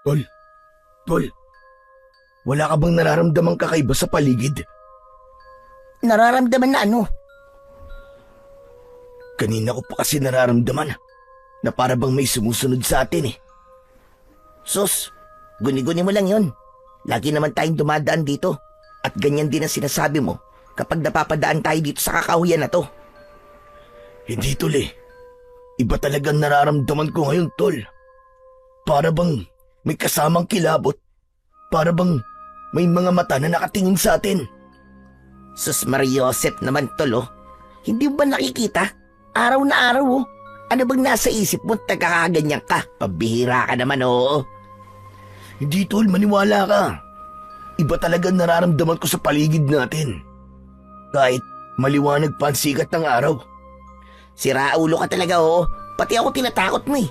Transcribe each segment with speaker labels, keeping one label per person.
Speaker 1: Tol, tol, wala ka bang nararamdamang kakaiba sa paligid?
Speaker 2: Nararamdaman na ano?
Speaker 1: Kanina ko pa kasi nararamdaman na para bang may sumusunod sa atin eh.
Speaker 2: Sus, guni-guni mo lang yon. Lagi naman tayong dumadaan dito. At ganyan din ang sinasabi mo kapag napapadaan tayo dito sa kakahuyan na to.
Speaker 1: Hindi tol eh. Iba talagang nararamdaman ko ngayon tol. Para bang may kasamang kilabot. Para bang may mga mata na nakatingin sa atin.
Speaker 2: Sus Mariosep naman tol oh. Hindi mo ba nakikita? Araw na araw oh. Ano bang nasa isip mo at nagkakaganyan ka? Pabihira ka naman oo.
Speaker 1: Hindi tol, maniwala ka. Iba talagang nararamdaman ko sa paligid natin. Kahit maliwanag pa ang sikat ng araw.
Speaker 2: Sira ulo ka talaga oo. Pati ako tinatakot mo eh.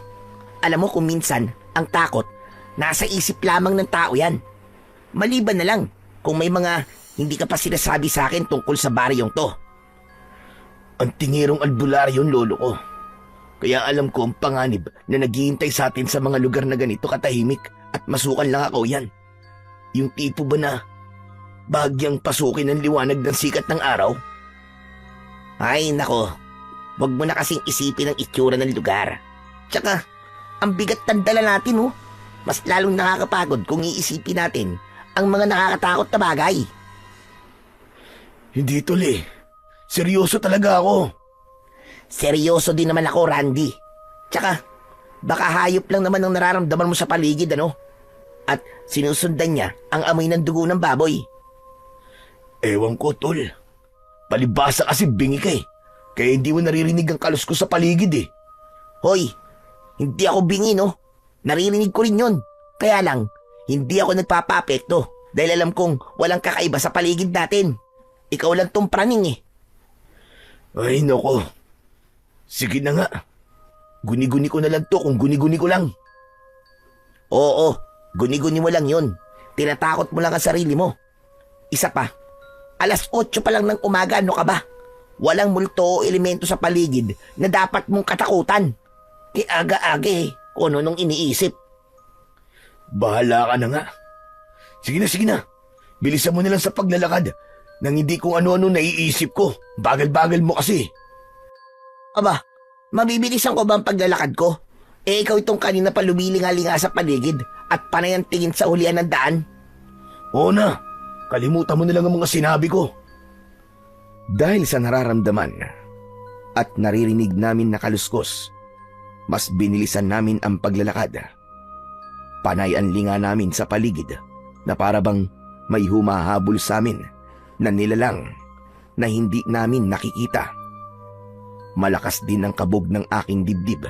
Speaker 2: Alam mo kung minsan, ang takot, nasa isip lamang ng tao yan. Maliban na lang kung may mga hindi ka pa sinasabi sa akin tungkol sa baryong to.
Speaker 1: Ang tingirong albularyo lolo ko. Kaya alam ko ang panganib na naghihintay sa atin sa mga lugar na ganito katahimik at masukan lang ako yan. Yung tipo ba na bahagyang pasukin ng liwanag ng sikat ng araw?
Speaker 2: Ay nako, wag mo na kasing isipin ang itsura ng lugar. Tsaka, ang bigat ng dala natin oh. Mas lalong nakakapagod kung iisipin natin ang mga nakakatakot na bagay.
Speaker 1: Hindi tol eh. Seryoso talaga ako.
Speaker 2: Seryoso din naman ako, Randy. Tsaka, baka hayop lang naman ang nararamdaman mo sa paligid, ano? At sinusundan niya ang amoy ng dugo ng baboy.
Speaker 1: Ewan ko, tol. Palibasa kasi bingi ka eh. Kaya hindi mo naririnig ang kalos ko sa paligid eh.
Speaker 2: Hoy, hindi ako bingi, no? Naririnig ko rin yun. Kaya lang, hindi ako nagpapa-apekto dahil alam kong walang kakaiba sa paligid natin. Ikaw lang tong praning eh.
Speaker 1: Ay, nako. Sige na nga. Guni-guni ko na lang to kung guni-guni ko lang.
Speaker 2: Oo, guni-guni mo lang yun. Tinatakot mo lang ang sarili mo. Isa pa, 8:00 pa lang ng umaga, ano ka ba? Walang multo o elemento sa paligid na dapat mong katakutan. Di aga-aga eh, kung ano nung iniisip.
Speaker 1: Bahala ka na nga. Sige na. Bilisan mo na lang sa paglalakad nang hindi kung ano-ano naiisip ko. Bagal-bagal mo kasi.
Speaker 2: Aba, mabibilisan ko ba ang paglalakad ko? Eh ikaw itong kanina pa lumilinga-linga sa paligid at panay ang tingin sa hulihan ng daan.
Speaker 1: Oo na, kalimutan mo na lang ang mga sinabi ko.
Speaker 3: Dahil sa nararamdaman at naririnig namin na kaluskos, mas binilisan namin ang paglalakad. Panay ang linga namin sa paligid na parabang may humahabol sa amin na nilalang na hindi namin nakikita. Malakas din ang kabog ng aking dibdib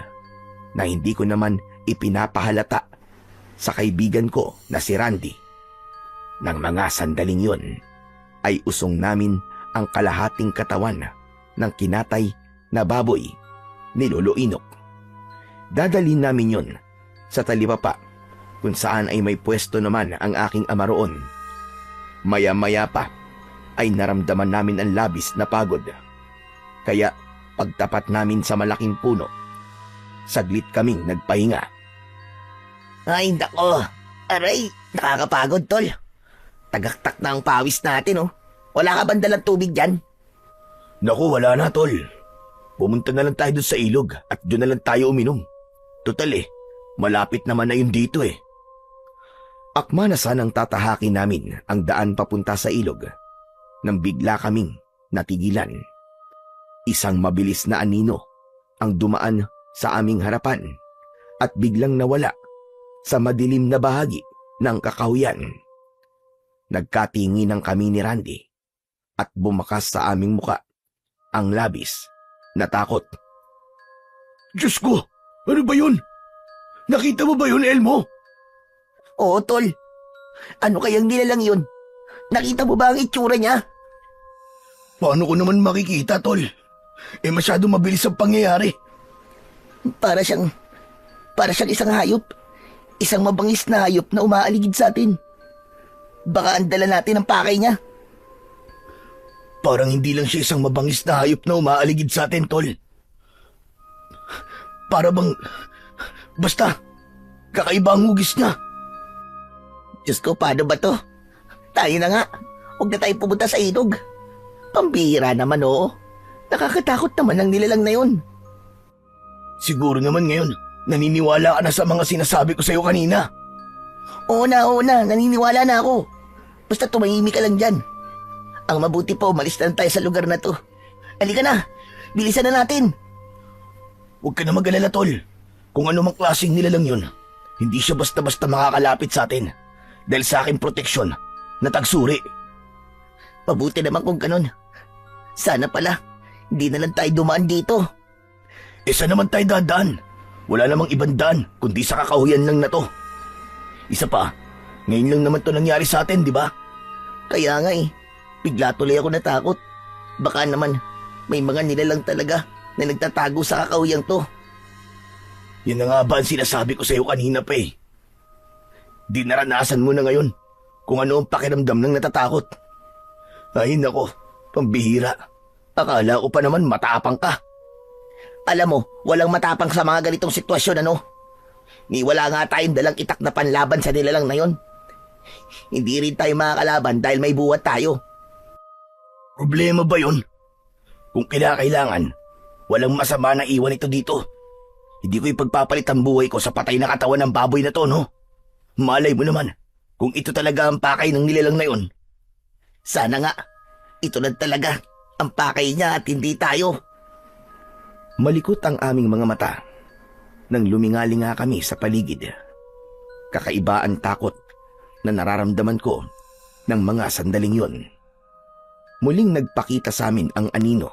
Speaker 3: na hindi ko naman ipinapahalata sa kaibigan ko na si Randy. Nang mga sandaling yon ay usong namin ang kalahating katawan ng kinatay na baboy ni Lolo Inok. Dadalhin namin yon sa talipapa kung saan ay may pwesto naman ang aking ama roon. Maya-maya pa ay naramdaman namin ang labis na pagod. Kaya pagtapat namin sa malaking puno, saglit kaming nagpahinga.
Speaker 2: Ay nako, aray, nakakapagod tol. Tagaktak na ang pawis natin oh. Wala ka bang dalang tubig dyan?
Speaker 1: Naku, wala na tol. Pumunta na lang tayo doon sa ilog at doon na lang tayo uminom. Total eh, malapit naman na yun dito eh.
Speaker 3: Akma na sanang tatahakin namin ang daan papunta sa ilog nang bigla kaming natigilan. Isang mabilis na anino ang dumaan sa aming harapan at biglang nawala sa madilim na bahagi ng kakahuyan. Nagkatinginan kami ni Randy at bumakas sa aming muka ang labis na takot.
Speaker 1: Diyos ko, ano ba yun? Nakita mo ba yun, Elmo?
Speaker 2: Oo tol. Ano kayang nilalang yun? Nakita mo ba ang itsura niya?
Speaker 1: Paano ko naman makikita, tol? Eh masyado mabilis ang pangyayari.
Speaker 2: Para siyang isang hayop. Isang mabangis na hayop na umaaligid sa atin. Baka andala natin ang pakay niya.
Speaker 1: Parang hindi lang siya isang mabangis na hayop na umaaligid sa atin, tol. Para bang... Basta, kakaiba ang hugis niya.
Speaker 2: Diyos ko, paano ba to? Tayo na nga. Huwag na tayo pumunta sa ilog. Pambihira naman, oo. Nakakatakot naman ang nilalang na yun.
Speaker 1: Siguro naman ngayon, naniniwala ka na sa mga sinasabi ko sa'yo kanina.
Speaker 2: Oo na, naniniwala na ako. Basta tumahimik ka lang dyan. Ang mabuti pa, umalis na tayo sa lugar na to. Halika na, bilisan na natin.
Speaker 1: Huwag ka na mag-alala, tol. Kung ano mang klaseng nilalang yun, hindi siya basta-basta makakalapit sa atin. Dahil sa aking proteksyon na tagsuri.
Speaker 2: Mabuti naman kung ganun. Sana pala, hindi na lang tayo dumaan dito.
Speaker 1: Saan naman tayo dadaan? Wala namang ibang daan, kundi sa kakahuyan lang na to. Isa pa, ngayon lang naman to nangyari sa atin, di ba?
Speaker 2: Kaya nga bigla tuloy ako natakot. Baka naman, may mga nilalang talaga na nagtatago sa kakahuyang to.
Speaker 1: Yan na nga ba ang sinasabi ko sa'yo kanina pa eh. Di naranasan mo na ngayon kung ano ang pakiramdam ng natatakot. Ay nako, pambihira. Akala ko pa naman matapang ka.
Speaker 2: Alam mo, walang matapang sa mga ganitong sitwasyon, ano? Ni wala nga tayong dalang itak na panlaban sa nilalang na yon. Hindi rin tayo makakalaban dahil may buwat tayo.
Speaker 1: Problema ba yun? Kung kinakailangan, walang masama na iwan ito dito. Hindi ko ipagpapalit ang buhay ko sa patay na katawan ng baboy na to, no? Malay mo naman, kung ito talaga ang pakay ng nilalang na yon.
Speaker 2: Sana nga, ito lang talaga ang pakay niya at hindi tayo.
Speaker 3: Malikot ang aming mga mata nang lumingalinga kami sa paligid. Kakaiba ang takot na nararamdaman ko ng mga sandaling yon. Muling nagpakita sa amin ang anino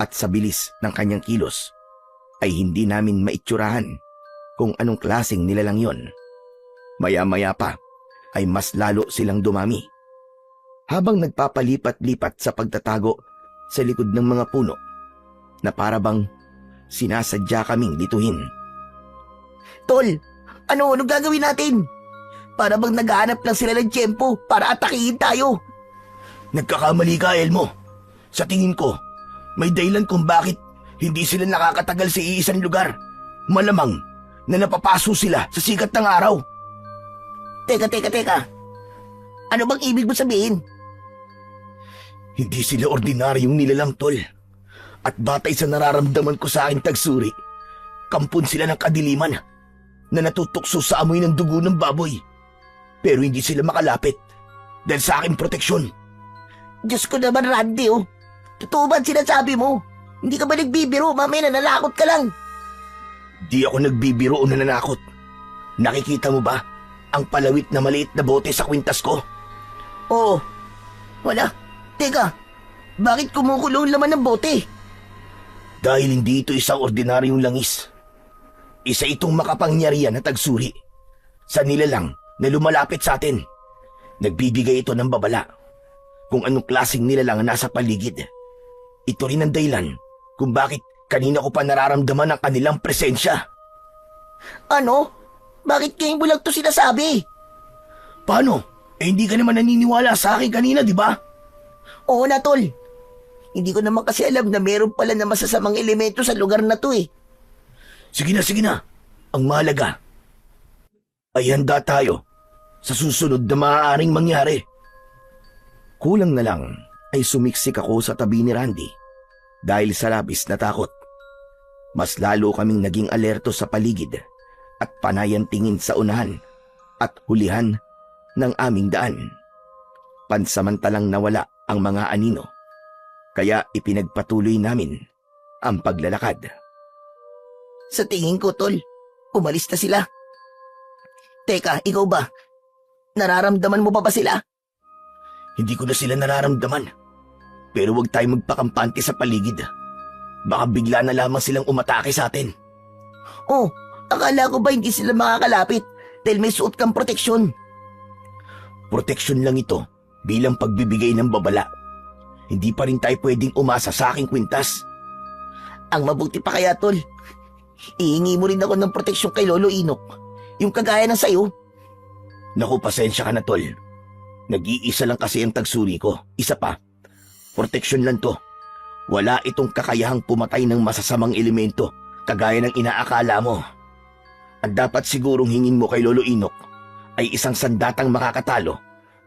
Speaker 3: at sa bilis ng kanyang kilos ay hindi namin maitsurahan kung anong klaseng nilalang yon. Maya-maya pa ay mas lalo silang dumami habang nagpapalipat-lipat sa pagtatago sa likod ng mga puno na para bang sinasadya kaming lituhin.
Speaker 2: Tol, ano gagawin natin? Para bang naghahanap lang sila ng tiyempo para atakihin tayo.
Speaker 1: Nagkakamali ka, Elmo. Sa tingin ko, may dahilan kung bakit hindi sila nakakatagal sa iisang lugar. Malamang na napapaso sila sa sikat ng araw.
Speaker 2: Teka. Ano bang ibig mo sabihin?
Speaker 1: Hindi sila ordinaryong nilalang, tol. At batay sa nararamdaman ko sa aking tagsuri, kampon sila ng kadiliman na natutukso sa amoy ng dugo ng baboy. Pero hindi sila makalapit dahil sa aking proteksyon.
Speaker 2: Diyos ko naman, Randy, oh. Totoo ba ang sinasabi mo? Hindi ka ba nagbibiro? Mamaya nananakot ka lang.
Speaker 1: Di ako nagbibiro o nananakot. Nakikita mo ba ang palawit na maliit na bote sa kwintas ko?
Speaker 2: Oo. Wala. Teka, bakit kumukulong laman ng bote?
Speaker 1: Dahil hindi ito isang ordinaryong langis. Isa itong makapangyarihan na tagsuri sa nilalang na lumalapit sa atin. Nagbibigay ito ng babala kung anong klaseng nilalang ang nasa paligid. Ito rin ang dahilan kung bakit kanina ko pa nararamdaman ang kanilang presensya.
Speaker 2: Ano? Bakit ngayon mo lang ito sinasabi?
Speaker 1: Paano? Hindi ka naman naniniwala sa akin kanina, di ba?
Speaker 2: Oo na, tol. Hindi ko naman kasi alam na meron pala na masasamang elemento sa lugar na to eh.
Speaker 1: Sige na. Ang mahalaga ay handa tayo sa susunod na maaaring mangyari.
Speaker 3: Kulang na lang ay sumiksik ako sa tabi ni Randy dahil sa labis na takot. Mas lalo kaming naging alerto sa paligid at panayan tingin sa unahan at hulihan ng aming daan. Pansamantalang nawala ang mga anino, kaya ipinagpatuloy namin ang paglalakad.
Speaker 2: Sa tingin ko, tol, umalis na sila. Teka, ikaw ba? Nararamdaman mo pa ba sila?
Speaker 1: Hindi ko na sila nararamdaman. Pero huwag tayo magpakampante sa paligid. Baka bigla na lamang silang umatake sa atin.
Speaker 2: Oh, akala ko ba hindi sila makakalapit dahil may suot kang proteksyon?
Speaker 1: Proteksyon lang ito bilang pagbibigay ng babala. Hindi pa rin tayo pwedeng umasa sa aking kwintas.
Speaker 2: Ang mabuti pa kaya, tol. Ihingi mo rin ako ng proteksyon kay Lolo Inok. Yung kagaya ng sayo.
Speaker 1: Naku, pasensya ka na, tol. Nag-iisa lang kasi ang tagsuri ko. Isa pa, proteksyon lang to. Wala itong kakayahang pumatay ng masasamang elemento kagaya ng inaakala mo. At dapat sigurong hingin mo kay Lolo Inok ay isang sandatang makakatalo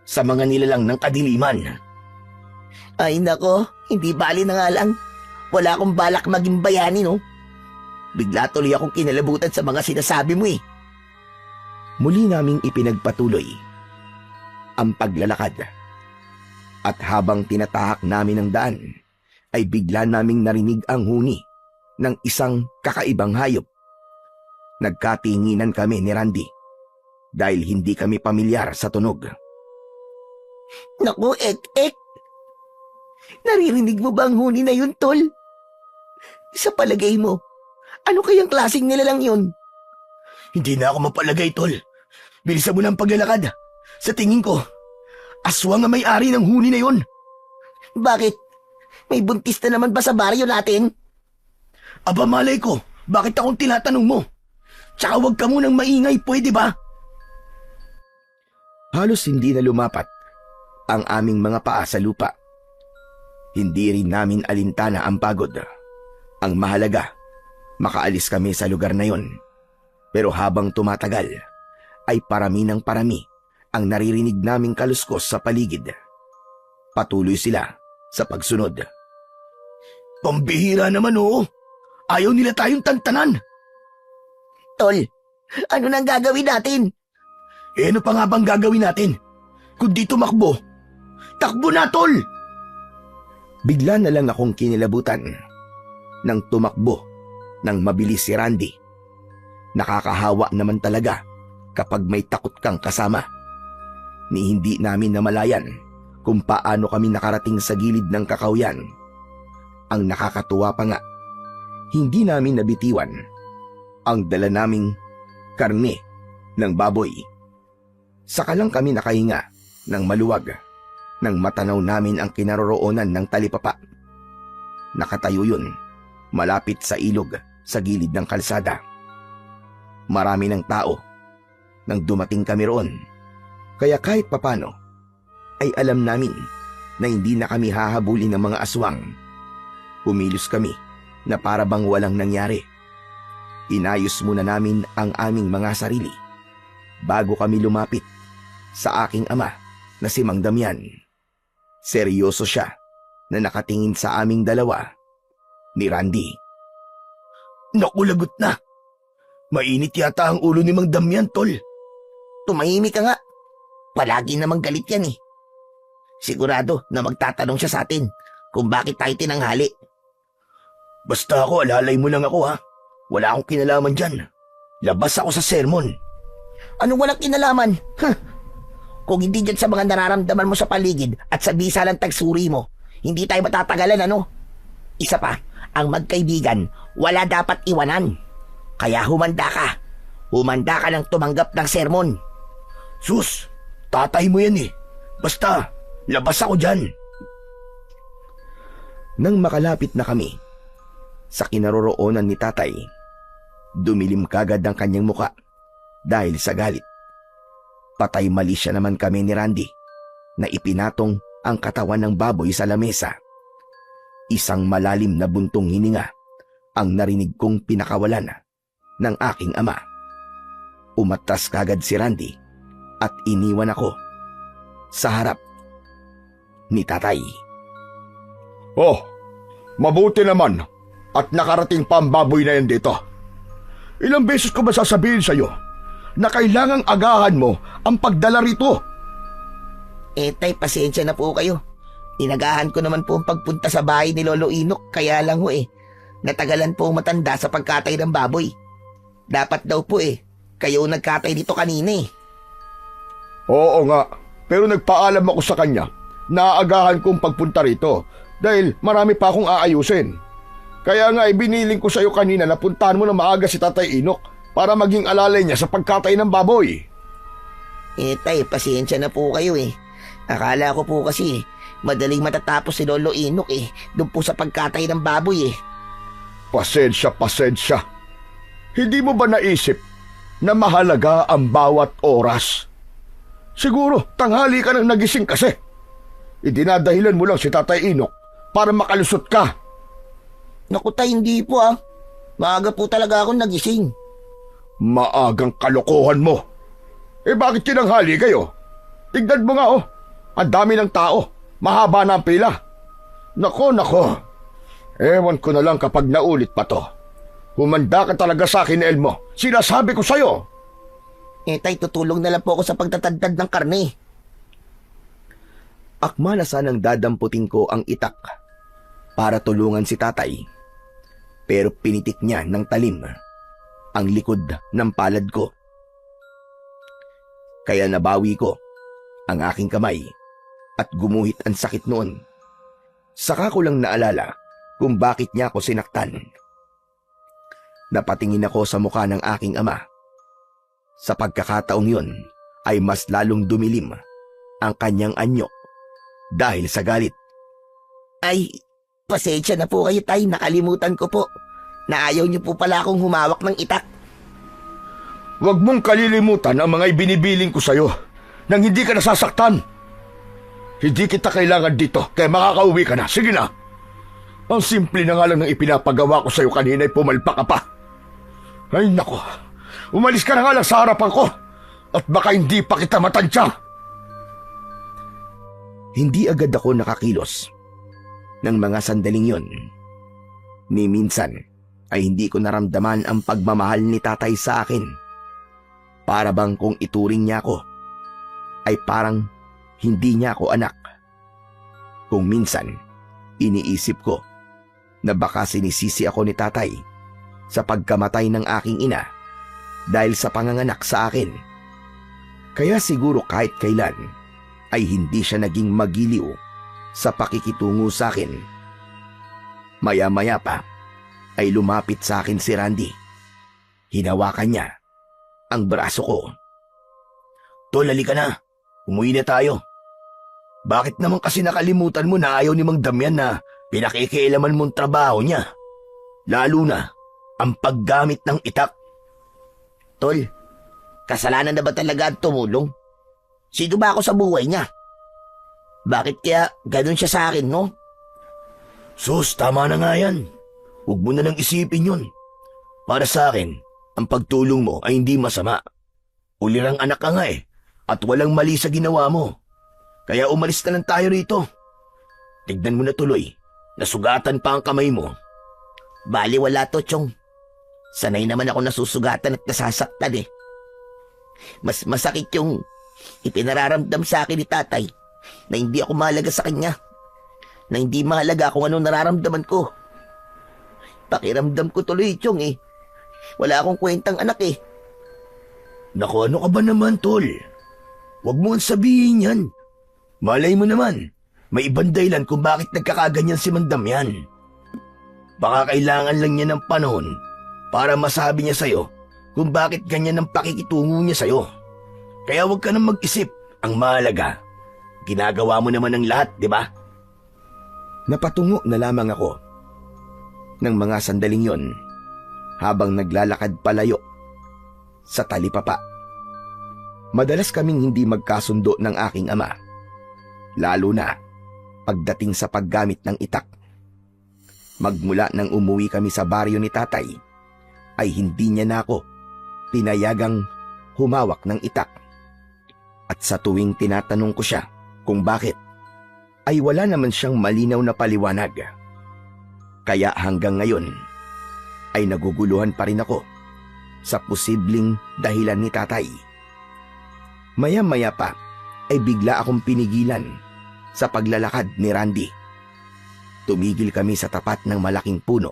Speaker 1: sa mga nilalang ng kadiliman.
Speaker 2: Ay nako, hindi bali na nga lang. Wala akong balak maging bayani, no? Bigla tuloy akong kinalabutan sa mga sinasabi mo eh.
Speaker 3: Muli naming ipinagpatuloy ang paglalakad. At habang tinatahak namin ang daan, ay bigla naming narinig ang huni ng isang kakaibang hayop. Nagkatinginan kami ni Randy dahil hindi kami pamilyar sa tunog.
Speaker 2: Naku, ek. Naririnig mo ba ang huni na yun, tol? Sa palagay mo, ano kayang klaseng nilalang yun?
Speaker 1: Hindi na ako mapalagay, tol. Bilisan mo na ang paglalakad. Sa tingin ko, aswang ang may-ari ng huni na yon.
Speaker 2: Bakit? May buntis na naman ba sa baryo natin?
Speaker 1: Aba malay ko, bakit akong tinatanong mo? Tsaka huwag ka munang maingay, pwede ba?
Speaker 3: Halos hindi na lumapat ang aming mga paa sa lupa. Hindi rin namin alintana ang pagod. Ang mahalaga, makaalis kami sa lugar na yon. Pero habang tumatagal, ay parami ng parami ang naririnig naming kaluskos sa paligid. Patuloy sila sa pagsunod.
Speaker 1: Pambihira naman oo. Ayaw nila tayong tantanan.
Speaker 2: Tol, ano nang gagawin natin?
Speaker 1: Ano pa nga bang gagawin natin? Kundi tumakbo. Takbo na, tol!
Speaker 3: Bigla na lang akong kinilabutan nang tumakbo ng mabilis si Randy. Nakakahawa naman talaga kapag may takot kang kasama. Ni hindi namin namalayan kung paano kami nakarating sa gilid ng kakawyan. Ang nakakatuwa pa nga, hindi namin nabitiwan ang dala naming karne ng baboy. Saka lang kami nakahinga ng maluwag nang matanaw namin ang kinaroroonan ng talipapa. Nakatayo yun, malapit sa ilog sa gilid ng kalsada. Marami ng tao nang dumating kami roon. Kaya kahit papano, ay alam namin na hindi na kami hahabulin ng mga aswang. Pumilos kami na para bang walang nangyari. Inayos muna namin ang aming mga sarili bago kami lumapit sa aking ama na si Mang Damian. Seryoso siya na nakatingin sa aming dalawa ni Randy.
Speaker 1: Naku, lagot na. Mainit yata ang ulo ni Mang Damian, tol.
Speaker 2: Tumahimik ka nga. Palagi namang galit yan eh. Sigurado na magtatanong siya sa atin kung bakit tayo tinanghali.
Speaker 1: Basta ako, alalay mo lang ako ha. Wala akong kinalaman dyan. Labas ako sa sermon.
Speaker 2: Anong walang kinalaman? Kung hindi dyan sa mga nararamdaman mo sa paligid at sa bisa ng tagsuri mo, hindi tayo matatagalan, ano? Isa pa, ang magkaibigan, wala dapat iwanan. Kaya humanda ka. Humanda ka ng tumanggap ng sermon.
Speaker 1: Sus, tatay mo yan eh. Basta, labas ako dyan.
Speaker 3: Nang makalapit na kami sa kinaroroonan ni tatay, dumilim kagad ang kanyang muka dahil sa galit. Patay mali siya naman kami ni Randy na ipinatong ang katawan ng baboy sa lamesa. Isang malalim na buntong hininga ang narinig kong pinakawalan ng aking ama. Umatras kagad si Randy at iniwan ako sa harap ni tatay.
Speaker 4: Oh, mabuti naman at nakarating pa ang baboy na yan dito. Ilang beses ko ba sasabihin sa'yo na kailangang agahan mo ang pagdala rito?
Speaker 2: Tay, pasensya na po kayo. Inagahan ko naman po ang pagpunta sa bahay ni Lolo Inok, kaya lang natagalan po ang matanda sa pagkatay ng baboy. Dapat daw po kayo nagkatay dito kanina eh.
Speaker 4: Oo nga, pero nagpaalam ako sa kanya na aagahan kong pagpunta rito dahil marami pa akong aayusin. Kaya nga ibiniling ko sa'yo kanina na puntahan mo na maaga si Tatay Inok para maging alalay niya sa pagkatay ng baboy.
Speaker 2: Tay, pasensya na po kayo Akala ko po kasi madaling matatapos si Lolo Inok doon po sa pagkatay ng baboy
Speaker 4: Pasensya. Hindi mo ba naisip na mahalaga ang bawat oras? Siguro tanghali ka nang nagising kasi. Idinadahilan mo lang si Tatay Inok para makalusot ka.
Speaker 2: Naku tay, hindi po Maaga po talaga akong nagising.
Speaker 4: Maagang kalokohan mo. Eh bakit tinanghali kayo? Tignan mo nga oh. Ang dami ng tao. Mahaba na ang pila. Nako. Ewan ko na lang kapag naulit pa to. Humanda ka talaga sa akin, Elmo. Sinasabi ko sa'yo.
Speaker 2: Tay, tutulong na lang po ako sa pagtatadtad ng karne.
Speaker 3: Akma na sanang dadamputin ko ang itak para tulungan si tatay. Pero pinitik niya ng talim ang likod ng palad ko. Kaya nabawi ko ang aking kamay at gumuhit ang sakit noon. Saka ko lang naalala kung bakit niya ako sinaktan. Napatingin ako sa mukha ng aking ama. Sa pagkakataong yun ay mas lalong dumilim ang kanyang anyo dahil sa galit.
Speaker 2: Ay, pasensya na po kayo, Tay. Nakalimutan ko po na ayaw niyo po pala akong humawak ng itak.
Speaker 4: Huwag mong kalilimutan ang mga ibinibiling ko sa'yo nang hindi ka nasasaktan. Hindi kita kailangan dito, kaya makakauwi ka na. Sige na. Ang simple na nga lang ng ipinapagawa ko sa'yo kanina ay pumalpa ka pa. Ay nako, umalis ka na nga lang sa harapan ko at baka hindi pa kita matansya.
Speaker 3: Hindi agad ako nakakilos ng mga sandaling yon. Ni minsan ay hindi ko naramdaman ang pagmamahal ni tatay sa akin. Para bang kung ituring niya ako, ay parang hindi niya ako anak. Kung minsan, iniisip ko na baka sinisisi ako ni tatay sa pagkamatay ng aking ina dahil sa panganganak sa akin. Kaya siguro kahit kailan ay hindi siya naging magiliw sa pakikitungo sa akin. Maya-maya pa ay lumapit sa akin si Randy. Hinawakan niya ang braso ko.
Speaker 1: Tol, halika na. Umuwi na tayo. Bakit naman kasi nakalimutan mo na ayaw ni Mang Damian na pinakikialaman mong trabaho niya? Lalo na ang paggamit ng itak.
Speaker 2: Tol, kasalanan na ba talaga ang tumulong? Sino ba ako sa buhay niya? Bakit kaya ganun siya sa akin, no?
Speaker 1: Sus, tama na nga yan. Huwag mo na nang isipin yun. Para sa akin, ang pagtulong mo ay hindi masama. Ulirang anak ka nga eh, at walang mali sa ginawa mo. Kaya umalis na lang tayo rito. Tignan mo na tuloy, nasugatan pa ang kamay mo.
Speaker 2: Bali wala to, Chong. Sanay naman ako nasusugatan at nasasaktan eh. Mas masakit yung ipinararamdam sa akin ni tatay na hindi ako mahalaga sa kanya. Na hindi mahalaga kung anong nararamdaman ko. Pakiramdam ko tuloy, Chong eh. Wala akong kwentang anak eh.
Speaker 1: Naku, ano ka ba naman, tol? Huwag mo ang sabihin yan. Malay mo naman, may ibang dahilan kung bakit nagkakaganyan si Mang Damian. Baka kailangan lang niya ng panahon para masabi niya sa'yo kung bakit ganyan ang pakikitungo niya sa'yo. Kaya huwag ka nang mag-isip. Ang mahalaga, ginagawa mo naman ang lahat, di ba?
Speaker 3: Napatungo na lamang ako ng mga sandaling yon habang naglalakad palayo sa talipapa. Madalas kaming hindi magkasundo ng aking ama, lalo na pagdating sa paggamit ng itak. Magmula nang umuwi kami sa baryo ni tatay, ay hindi niya na ako pinayagang humawak ng itak. At sa tuwing tinatanong ko siya kung bakit, ay wala naman siyang malinaw na paliwanag. Kaya hanggang ngayon, ay naguguluhan pa rin ako sa posibleng dahilan ni tatay. Maya-maya pa ay bigla akong pinigilan sa paglalakad ni Randy. Tumigil kami sa tapat ng malaking puno.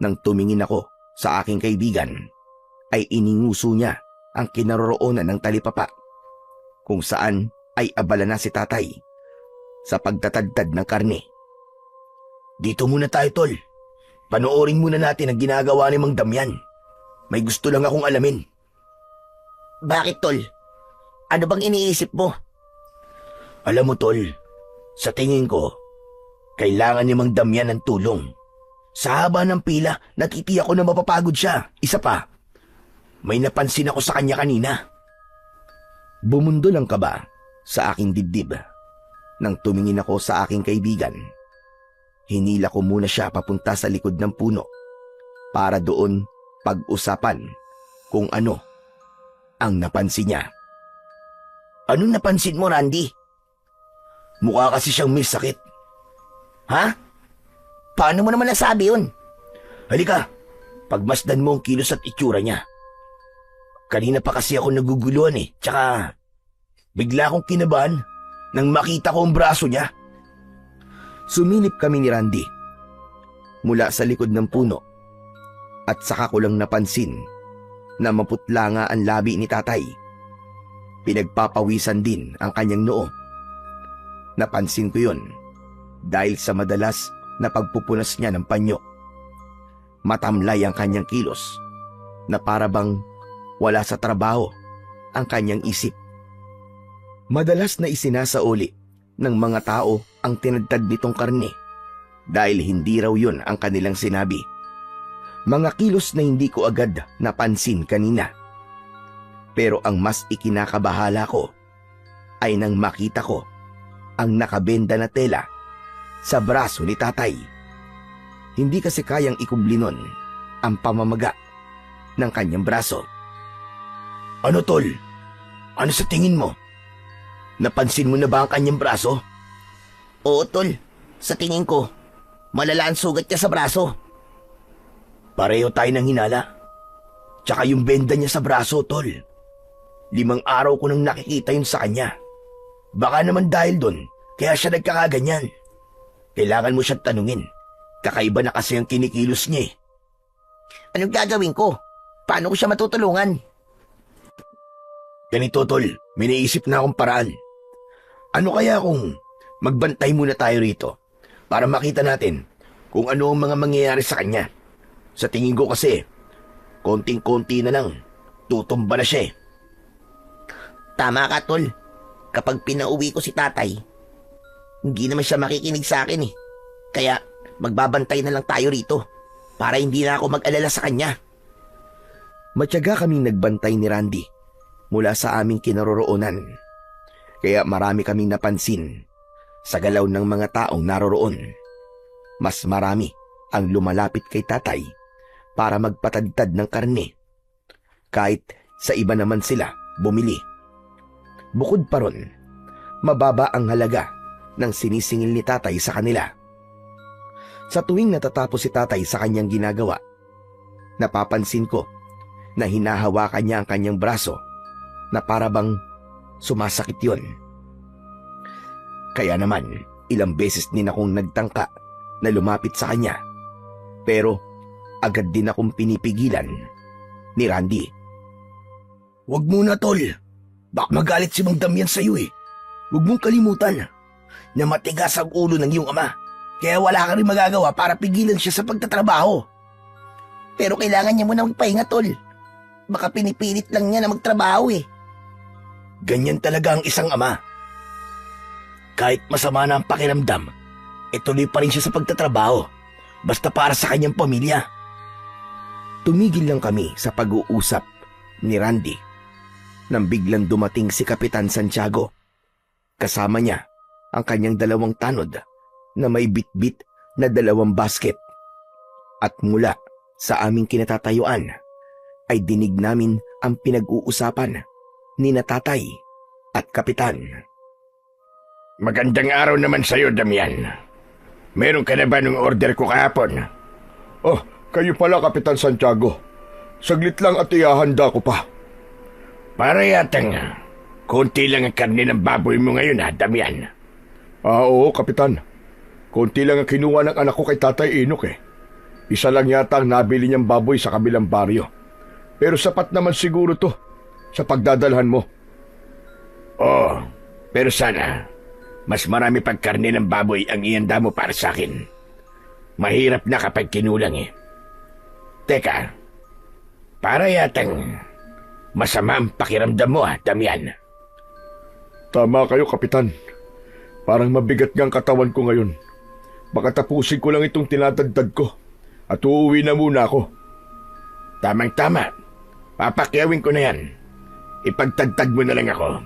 Speaker 3: Nang tumingin ako sa aking kaibigan, ay ininguso niya ang kinaroroonan ng talipapa, kung saan ay abala na si tatay sa pagtatadtad ng karne.
Speaker 1: Dito muna tayo, tol. Panoorin muna natin ang ginagawa ni Mang Damian. May gusto lang akong alamin.
Speaker 2: Bakit, Tol? Ano bang iniisip mo?
Speaker 1: Alam mo, tol, sa tingin ko, kailangan ni Mang Damian ng tulong. Sa haba ng pila, natitiyak ko na mapapagod siya. Isa pa, may napansin ako sa kanya kanina.
Speaker 3: Bumundol ang kaba sa aking dibdib nang tumingin ako sa aking kaibigan. Hinila ko muna siya papunta sa likod ng puno para doon pag-usapan kung ano ang napansin niya.
Speaker 1: Anong napansin mo, Randy?
Speaker 3: Mukha kasi siyang may sakit.
Speaker 1: Ha? Paano mo naman nasabi yun?
Speaker 3: Halika, pagmasdan mo ang kilos at itsura niya. Kanina pa kasi ako naguguluhan tsaka bigla akong kinabahan nang makita ko ang braso niya. Sumilip kami ni Randy mula sa likod ng puno at saka ko lang napansin na maputla nga ang labi ni tatay. Pinagpapawisan din ang kanyang noo. Napansin ko yun dahil sa madalas na pagpupunas niya ng panyo. Matamlay ang kanyang kilos na para bang wala sa trabaho ang kanyang isip. Madalas na isinasauli ng mga tao ang tinadtad nitong karne dahil hindi raw yun ang kanilang sinabi. Mga kilos na hindi ko agad napansin kanina. Pero ang mas ikinakabahala ko ay nang makita ko ang nakabenda na tela sa braso ni tatay. Hindi kasi kayang ikubli nun ang pamamaga ng kanyang braso. Ano tol? Ano sa tingin mo? Napansin mo na ba ang kanyang braso?
Speaker 1: Oo, tol. Sa tingin ko, malala ang sugat niya sa braso.
Speaker 3: Pareho tayo ng hinala. Tsaka yung benda niya sa braso, tol. 5 araw ko nang nakikita yun sa kanya. Baka naman dahil doon, kaya siya nagkakaganyan. Kailangan mo siyang tanungin. Kakaiba na kasi ang kinikilos niya
Speaker 1: Anong gagawin ko? Paano ko siya matutulungan?
Speaker 3: Ganito tol, may naisip na akong paraan. Ano kaya kung magbantay muna tayo rito para makita natin kung ano ang mga mangyayari sa kanya. Sa tingin ko kasi, konting-konti na lang, tutumba na siya
Speaker 1: Tama ka, tol. Kapag pinauwi ko si tatay, hindi naman siya makikinig sa akin Kaya magbabantay na lang tayo rito para hindi na ako mag-alala sa kanya.
Speaker 3: Matyaga kaming nagbantay ni Randy mula sa aming kinaroroonan. Kaya marami kaming napansin sa galaw ng mga taong naroroon. Mas marami ang lumalapit kay tatay para magpatadtad ng karne. Kahit sa iba naman sila bumili. Bukod pa ron, mababa ang halaga ng sinisingil ni tatay sa kanila. Sa tuwing natatapos si tatay sa kanyang ginagawa, napapansin ko na hinahawakan niya ang kanyang braso na para bang sumasakit yon. Kaya naman, ilang beses din akong nagtangka na lumapit sa kanya. Pero agad din akong pinipigilan ni Randy. Huwag muna tol, baka magalit si Mang Damian sa'yo Huwag mong kalimutan na matigas ang ulo ng iyong ama. Kaya wala ka rin magagawa para pigilan siya sa pagtatrabaho.
Speaker 1: Pero kailangan niya muna magpahinga, tol. Baka pinipilit lang niya na magtrabaho
Speaker 3: Ganyan talaga ang isang ama. Kahit masama na ang pakiramdam, tuloy pa rin siya sa pagtatrabaho. Basta para sa kanyang pamilya. Tumigil lang kami sa pag-uusap ni Randy nang biglang dumating si Kapitan Santiago. Kasama niya ang kanyang 2 tanod na may bitbit na 2 basket. At mula sa aming kinatatayuan ay dinig namin ang pinag-uusapan ni Tatay at Kapitan.
Speaker 4: Magandang araw naman sa'yo, Damian. Meron ka na ba nung order ko kahapon? Oh, kayo pala, Kapitan Santiago. Saglit lang at ihahanda ko pa. Para yatang konti lang ang karne ng baboy mo ngayon, Damian. Oo, Kapitan. Konti lang ang kinuha ng anak ko kay Tatay Inok Isa lang yata ang nabili niyang baboy sa kabilang baryo. Pero sapat naman siguro to sa pagdadalhan mo. Oo, pero sana mas marami pang karne ng baboy ang ihanda mo para sa akin. Mahirap na kapag kinulang Teka, para yatang masama ang pakiramdam mo, Damian. Tama kayo, Kapitan. Parang mabigat nga ang katawan ko ngayon. Baka tapusin ko lang itong tinatagtad ko at uuwi na muna ako. Tamang-tama. Papakyawin ko na yan. Ipagtagtad mo na lang ako.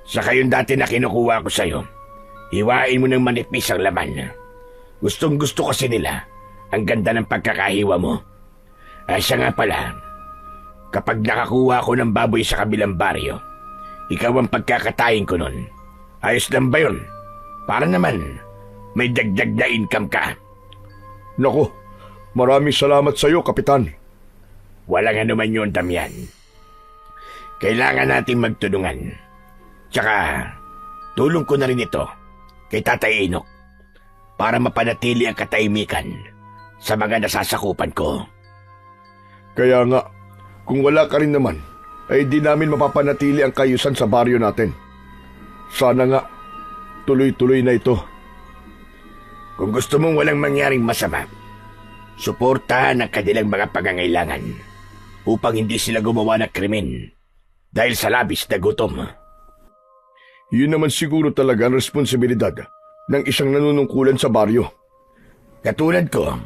Speaker 4: Saka yung dati na kinukuha ko sa'yo, hiwain mo ng manipis ang laman. Gustong-gusto kasi nila ang ganda ng pagkakahiwa mo. Siya nga pala,
Speaker 1: Kapag nakakuha ko ng baboy sa kabilang baryo, ikaw ang pagkakatayin ko nun. Ayos lang ba yun? Para naman, may dagdag na income ka.
Speaker 4: Naku, maraming salamat sa iyo, Kapitan.
Speaker 1: Walang anuman yun, Damian. Kailangan nating magtulungan. Tsaka, tulong ko na rin ito kay Tatay Enoch para mapanatili ang katahimikan sa mga nasasakupan ko.
Speaker 4: Kaya nga, kung wala ka rin naman, ay di namin mapapanatili ang kayusan sa baryo natin. Sana nga, tuloy-tuloy na ito.
Speaker 1: Kung gusto mong walang mangyaring masama, suportahan ang kanilang mga pangangailangan upang hindi sila gumawa ng krimen dahil sa labis na gutom.
Speaker 4: Yun naman siguro talaga ang responsibilidad ng isang nanunungkulan sa baryo.
Speaker 1: Katulad ko,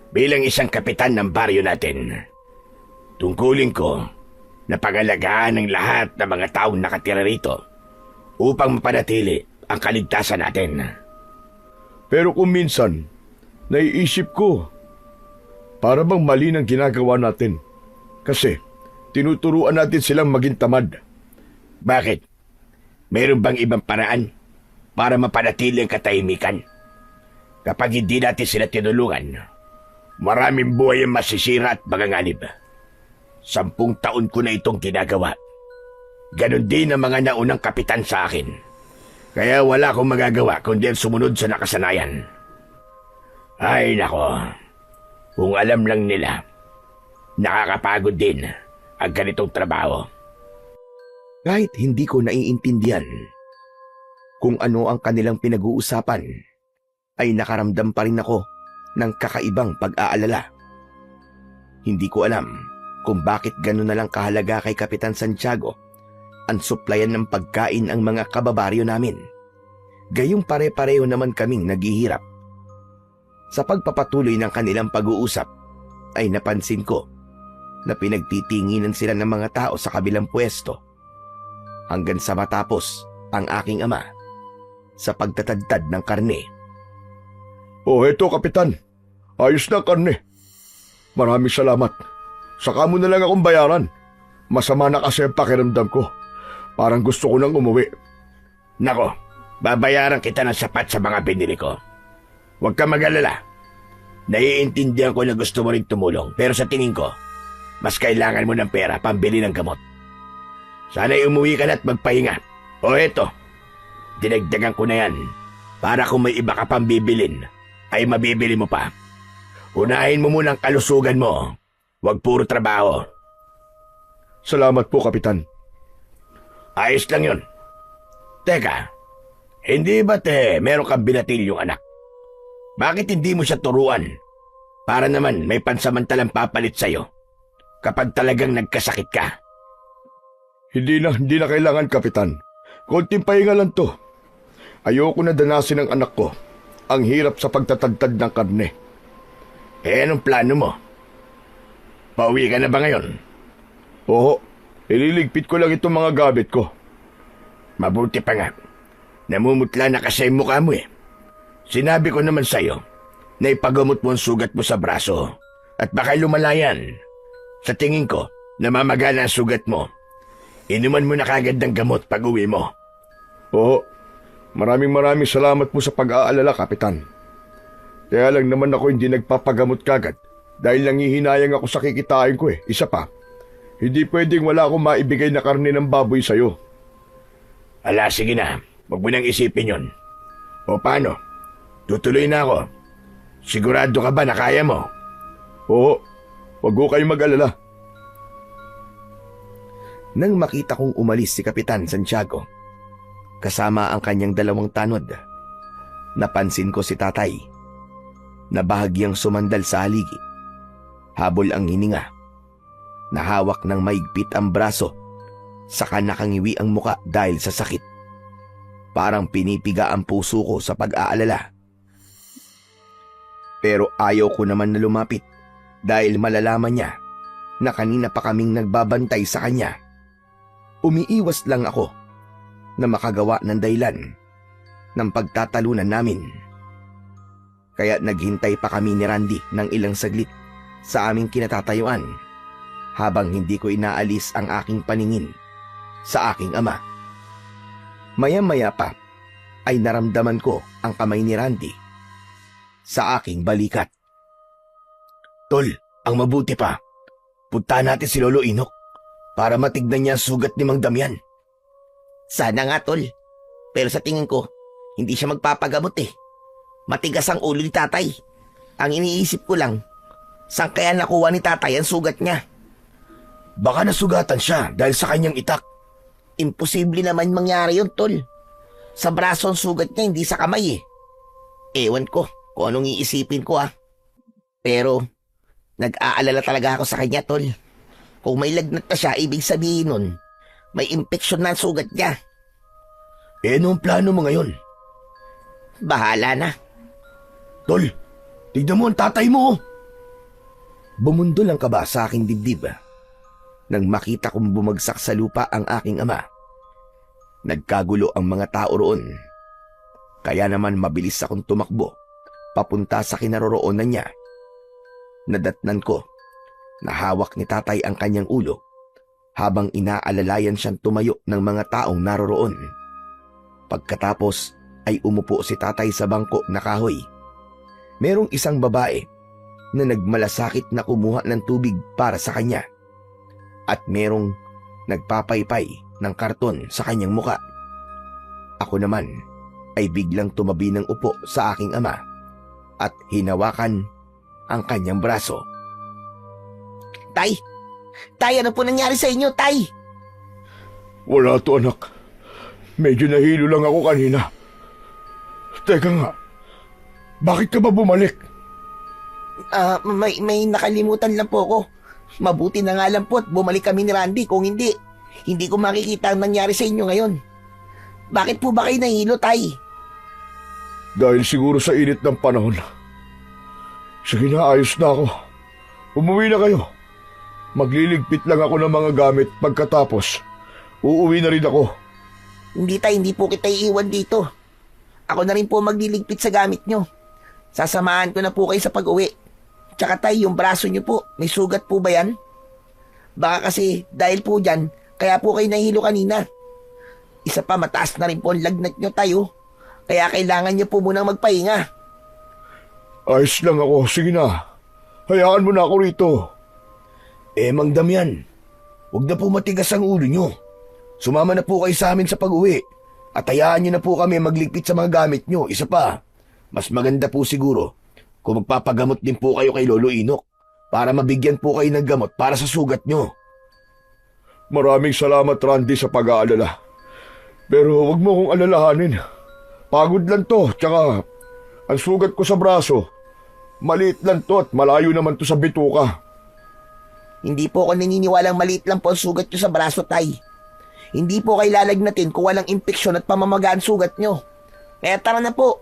Speaker 1: bilang isang kapitan ng baryo natin, tungkulin ko na pangalagaan ng lahat ng mga taong nakatira rito upang mapanatili ang kaligtasan natin.
Speaker 4: Pero kung minsan, naiisip ko, para bang mali ng ginagawa natin? Kasi, tinuturuan natin silang maging tamad.
Speaker 1: Bakit? Meron bang ibang paraan para mapanatili ang katahimikan? Kapag hindi natin sila tinulungan, maraming buhay ang masisira at maganganib. 10 taon ko na itong ginagawa. Ganon din ang mga naunang kapitan sa akin. Kaya wala akong magagawa kundi ang sumunod sa nakasanayan. Ay nako, kung alam lang nila, nakakapagod din ang ganitong trabaho.
Speaker 3: Kahit hindi ko naiintindihan kung ano ang kanilang pinag-uusapan, ay nakaramdam pa rin ako ng kakaibang pag-aalala. Hindi ko alam kung bakit gano'n na lang kahalaga kay Kapitan Santiago ang suplayan ng pagkain ang mga kababaryo namin. Gayong pare-pareho naman kaming naghihirap. Sa pagpapatuloy ng kanilang pag-uusap, ay napansin ko na pinagtitinginan sila ng mga tao sa kabilang pwesto hanggang sa matapos ang aking ama sa pagtatadtad ng karne.
Speaker 4: Oh, eto, Kapitan. Ayos na karne. Maraming salamat. Saka mo na lang akong bayaran. Masama na kasi ang pakiramdam ko. Parang gusto ko nang umuwi.
Speaker 1: Nako, babayaran kita ng sapat sa mga binili ko. Huwag ka mag-alala. Naiintindihan ko na gusto mo rin tumulong, pero sa tingin ko, mas kailangan mo ng pera pambili ng gamot. Sana'y umuwi ka na at magpahinga. O eto, dinagdagan ko na yan para kung may iba ka pang bibilin, ay mabibili mo pa. Unahin mo muna ang kalusugan mo. Huwag puro trabaho.
Speaker 4: Salamat po, Kapitan.
Speaker 1: Ayos lang yun. Teka, hindi ba't meron kang binatilyong anak? Bakit hindi mo siya turuan? Para naman may pansamantalang papalit sa'yo kapag talagang nagkasakit ka.
Speaker 4: Hindi na kailangan, Kapitan. Konting pahinga lang to. Ayoko na danasin ng anak ko ang hirap sa pagtatagtad ng karne.
Speaker 1: Anong plano mo? Pauwi ka na ba ngayon?
Speaker 4: Oo, ililigpit ko lang itong mga gamit ko.
Speaker 1: Mabuti pa nga. Namumutla na kasi yung mukha mo eh. Sinabi ko naman sa'yo na ipagamot mo ang sugat mo sa braso at baka lumalayan. Sa tingin ko, namamagana ang sugat mo. Inuman mo na kagad ng gamot pag uwi mo.
Speaker 4: Oo, maraming salamat po sa pag-aalala, Kapitan. Kaya lang naman ako hindi nagpapagamot kagad dahil nangihinayang ako sa kikitain ko eh. Isa pa, hindi pwedeng wala akong maibigay na karne ng baboy sa'yo.
Speaker 1: Ala, sige na. Huwag mo nang isipin yun. O paano? Tutuloy na ako. Sigurado ka ba na kaya mo?
Speaker 4: Oo, wag ko kayong mag-alala.
Speaker 3: Nang makita kong umalis si Kapitan Santiago, kasama ang kanyang 2 tanod, napansin ko si tatay na bahagyang sumandal sa haligi. Habol ang hininga. Nahawak ng maigpit ang braso, saka nakangiwi ang muka dahil sa sakit. Parang pinipiga ang puso ko sa pag-aalala. Pero ayaw ko naman na lumapit dahil malalaman niya na kanina pa kaming nagbabantay sa kanya. Umiiwas lang ako na makagawa ng dahilan ng pagtatalunan namin. Kaya naghintay pa kami ni Randy ng ilang saglit sa aming kinatatayuan habang hindi ko inaalis ang aking paningin sa aking ama. Maya-maya pa ay naramdaman ko ang kamay ni Randy sa aking balikat.
Speaker 1: Tol, ang mabuti pa, punta natin si Lolo Inok para matignan niya ang sugat ni Mang Damian.
Speaker 2: Sana nga, tol. Pero sa tingin ko, hindi siya magpapagamot eh. Matigas ang ulo ni tatay. Ang iniisip ko lang, saan kaya nakuha ni tatay ang sugat niya?
Speaker 1: Baka nasugatan siya dahil sa kanyang itak.
Speaker 2: Imposible naman mangyari yun, tol. Sa braso ang sugat niya, hindi sa kamay eh. Ewan ko kung anong iisipin ko ah. Pero, nag-aalala talaga ako sa kanya, tol. Kung may lagnat na siya, ibig sabihin nun, may impeksyon na ang sugat niya.
Speaker 1: Ano ang plano mo ngayon?
Speaker 2: Bahala na.
Speaker 1: Tol, tignan mo ang tatay mo.
Speaker 3: Bumundol ang kaba sa aking dibdib nang makita kong bumagsak sa lupa ang aking ama. Nagkagulo ang mga tao roon. Kaya naman mabilis akong tumakbo papunta sa kinaroroonan niya. Nadatnan ko na hawak ni tatay ang kanyang ulo habang inaalalayan siyang tumayo ng mga taong naroroon. Pagkatapos ay umupo si tatay sa bangko na kahoy. Merong isang babae na nagmalasakit na kumuha ng tubig para sa kanya. At merong nagpapaypay ng karton sa kanyang muka. Ako naman ay biglang tumabi ng upo sa aking ama at hinawakan ang kanyang braso.
Speaker 2: Tay! Tay, ano po nangyari sa inyo, tay?
Speaker 4: Wala to, anak. Medyo nahilo lang ako kanina. Teka nga, bakit ka ba bumalik?
Speaker 2: May nakalimutan lang po ako. Mabuti na nga lang po at bumalik kami ni Randy. Kung hindi ko makikita ang nangyari sa inyo ngayon. Bakit po ba kayo nahilo, tay?
Speaker 4: Dahil siguro sa init ng panahon. Sige na, ayos na ako. Umuwi na kayo. Magliligpit lang ako ng mga gamit pagkatapos. Uuwi na rin ako.
Speaker 2: Hindi tay, hindi po kita iiwan dito. Ako na rin po magliligpit sa gamit nyo. Sasamahan ko na po kayo sa pag-uwi. Tsaka tay, yung braso nyo po, may sugat po ba yan? Baka kasi dahil po dyan, kaya po kayo nahilo kanina. Isa pa, mataas na rin po ang lagnat nyo tayo. Kaya kailangan nyo po munang magpahinga.
Speaker 4: Ayos lang ako, sige na. Hayaan mo na ako rito.
Speaker 1: Mang Damian, huwag na po matigas ang ulo nyo. Sumama na po kayo sa amin sa pag-uwi. At hayaan nyo na po kami magligpit sa mga gamit nyo. Isa pa, mas maganda po siguro kung magpapagamot din po kayo kay Lolo Inok para mabigyan po kayo ng gamot para sa sugat nyo.
Speaker 4: Maraming salamat, Randy, sa pag-aalala. Pero wag mo kong alalahanin. Pagod lang to, tsaka ang sugat ko sa braso. Maliit lang to at malayo naman to sa bituka.
Speaker 2: Hindi po ako naniniwalang maliit lang po ang sugat nyo sa braso, tay. Hindi po kayo lalagnatin kung walang impeksyon at pamamaga ang sugat nyo. Kaya tara na po.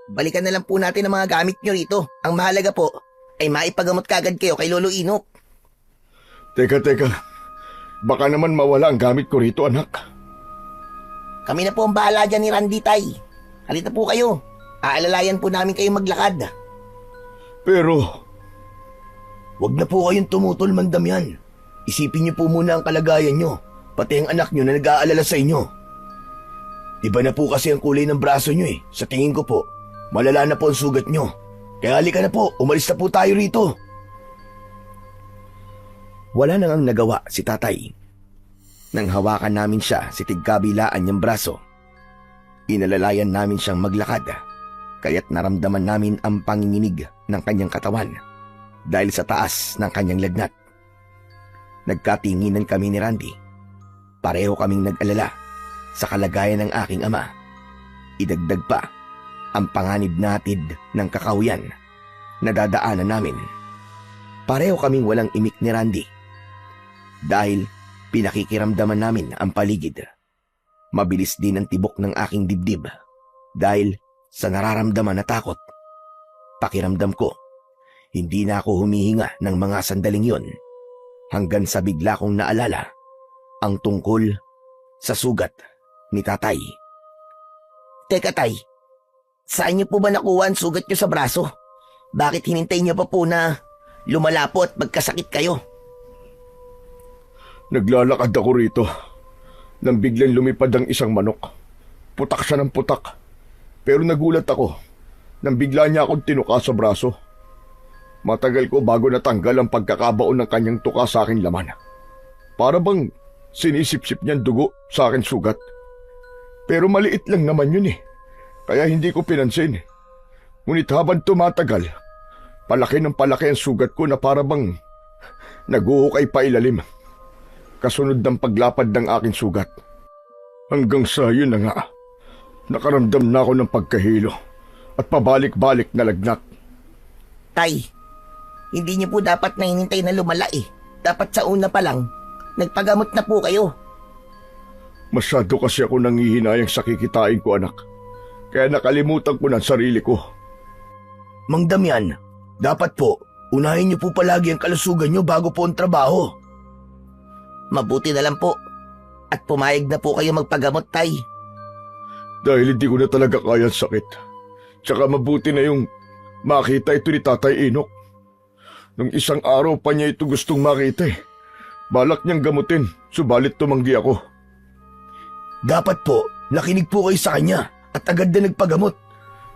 Speaker 2: Balikan na lang po natin ang mga gamit nyo rito. Ang mahalaga po ay maipagamot kagad kayo kay Lolo Inok.
Speaker 4: Teka. Baka naman mawala ang gamit ko rito, anak.
Speaker 2: Kami na po ang bahala dyan ni Randy, tay. Halita po kayo. Aalalayan po namin kayo maglakad.
Speaker 4: Pero,
Speaker 1: Huwag na po kayong tumutol, Mang Damian. Isipin niyo po muna ang kalagayan nyo, pati ang anak nyo na nag-aalala sa inyo. Iba na po kasi ang kulay ng braso nyo eh. Sa tingin ko po, malala na po ang sugat nyo. Kaya halika na po, umalis na po tayo rito.
Speaker 3: Wala nang ang nagawa si tatay. Nang hawakan namin siya si tigkabilaan niyang braso, inalalayan namin siyang maglakad, kaya't naramdaman namin ang panginginig ng kanyang katawan dahil sa taas ng kanyang lagnat. Nagkatinginan kami ni Randy. Pareho kaming nag-alala sa kalagayan ng aking ama. Idagdag pa ang panganib natid ng kakahuyan na dadaanan namin. Pareho kaming walang imik ni Randy dahil pinakikiramdaman namin ang paligid. Mabilis din ang tibok ng aking dibdib dahil sa nararamdaman na takot. Pakiramdam ko, hindi na ako humihinga ng mga sandaling yon hanggang sa bigla kong naalala ang tungkol sa sugat ni tatay.
Speaker 2: Teka, tay. Saan niyo po ba nakuha ang sugat niyo sa braso? Bakit hinintay niyo pa po na lumala po at magkasakit kayo?
Speaker 4: Naglalakad ako rito nang biglang lumipad ang isang manok. Putak siya ng putak. Pero nagulat ako nang bigla niya akong tinuka sa braso. Matagal ko bago natanggal ang pagkakabaon ng kanyang tuka sa aking laman. Para bang sinisip-sip niyang dugo sa aking sugat. Pero maliit lang naman yun kaya hindi ko pinansin. Ngunit habang tumatagal, palaki ng palaki ang sugat ko na para bang naguhukay pa ilalim. Kasunod ng paglapad ng aking sugat. Hanggang sa yun na nga, nakaramdam na ako ng pagkahilo at pabalik-balik na lagnat.
Speaker 2: Tay, hindi niyo po dapat nahinintay na lumala Dapat sa una pa lang, nagpagamot na po kayo.
Speaker 4: Masyado kasi ako nangihinayang sa kikitain ko, anak. Kaya nakalimutan ko ng sarili ko.
Speaker 1: Mang Damian, dapat po, unahin niyo po palagi ang kalusugan niyo bago po ang trabaho.
Speaker 2: Mabuti na lang po. At pumayag na po kayo magpagamot, Tay.
Speaker 4: Dahil hindi ko na talaga kaya ang sakit. Tsaka mabuti na yung makita ito ni Tatay Inok. Nung isang araw pa niya ito gustong makita Balak niyang gamutin, subalit tumanggi ako.
Speaker 1: Dapat po, nakinig po kayo sa kanya at agad na nagpagamot.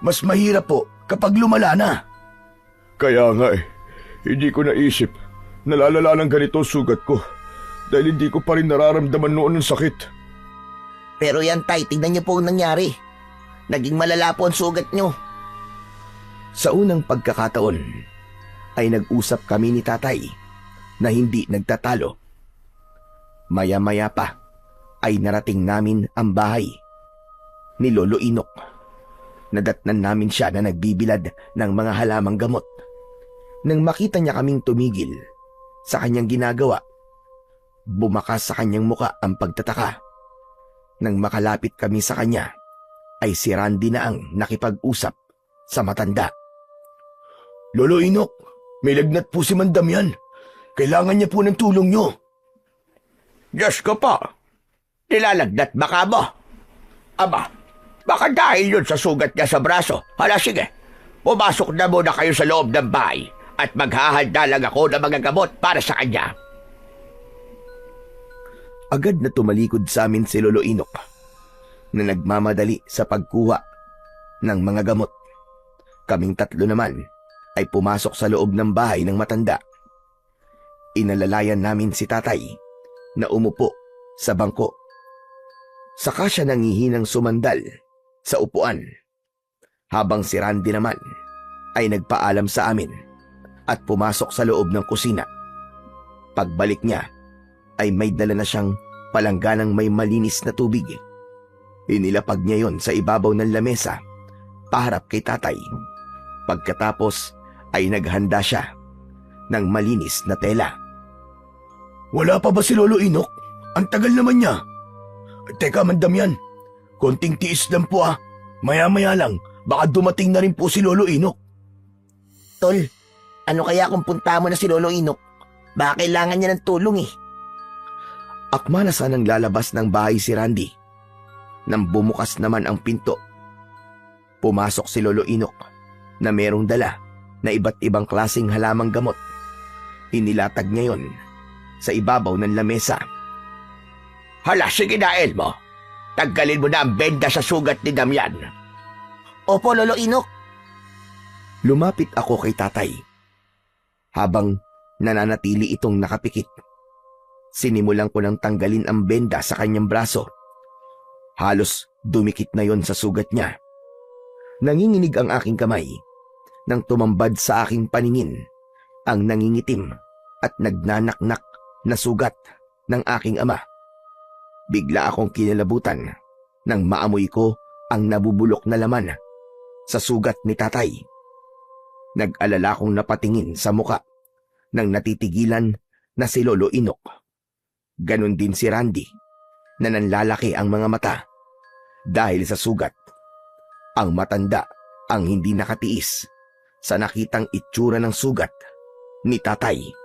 Speaker 1: Mas mahirap po kapag lumala na.
Speaker 4: Kaya nga hindi ko naisip na lalala ng ganito ang sugat ko. Dahil hindi ko pa rin nararamdaman noon ng sakit.
Speaker 2: Pero yan, Tay, tignan niyo po ang nangyari. Naging malala po ang sugat niyo.
Speaker 3: Sa unang pagkakataon, ay nag-usap kami ni Tatay na hindi nagtatalo. Maya-maya pa ay narating namin ang bahay ni Lolo Inok. Nadatnan namin siya na nagbibilad ng mga halamang gamot. Nang makita niya kaming tumigil sa kanyang ginagawa, bumakas sa kanyang muka ang pagtataka. Nang makalapit kami sa kanya, ay si Randy na ang nakipag-usap sa matanda.
Speaker 1: Lolo Inok, may lagnat po si Mang Damian. Kailangan niya po ng tulong niyo.
Speaker 2: Diyos ko po, nilalagnat ba ka mo? Aba, baka dahil yun sa sugat niya sa braso. Hala, sige, pumasok na muna kayo sa loob ng bahay at maghahanda lang ako ng mga gamot para sa kanya.
Speaker 3: Agad na tumalikod sa amin si Lolo Inok na nagmamadali sa pagkuha ng mga gamot. Kaming tatlo naman ay pumasok sa loob ng bahay ng matanda. Inalalayan namin si Tatay na umupo sa bangko. Saka siya nangihinang sumandal sa upuan, habang si Randy naman ay nagpaalam sa amin at pumasok sa loob ng kusina. Pagbalik niya ay may dala na siyang palangganang may malinis na tubig. Inilapag niya yon sa ibabaw ng lamesa paharap kay Tatay. Pagkatapos ay naghanda siya ng malinis na tela.
Speaker 1: Wala pa ba si Lolo Inok? Ang tagal naman niya. Teka, Mang Damian, konting tiis lang po Maya-maya lang, baka dumating na rin po si Lolo Inok.
Speaker 2: Tol, ano kaya kung punta mo na si Lolo Inok? Baka kailangan niya ng tulong
Speaker 3: Akma na sanang lalabas ng bahay si Randy. Nang bumukas naman ang pinto, pumasok si Lolo Inok na merong dala na iba't ibang klaseng halamang gamot. Inilatag niya yon sa ibabaw ng lamesa.
Speaker 2: Hala, sige na, Elmo. Tanggalin mo na ang benda sa sugat ni Damian. Opo, Lolo Inok.
Speaker 3: Lumapit ako kay Tatay habang nananatili itong nakapikit. Sinimulan ko nang tanggalin ang benda sa kanyang braso. Halos dumikit na yon sa sugat niya. Nanginginig ang aking kamay nang tumambad sa aking paningin ang nangingitim at nagnanaknak na sugat ng aking ama. Bigla akong kinalabutan nang maamoy ko ang nabubulok na laman sa sugat ni Tatay. Nag-alala akong napatingin sa muka nang natitigilan na si Lolo Inok. Ganon din si Randy na nanlalaki ang mga mata dahil sa sugat. Ang matanda ang hindi nakatiis sa nakitang itsura ng sugat ni Tatay.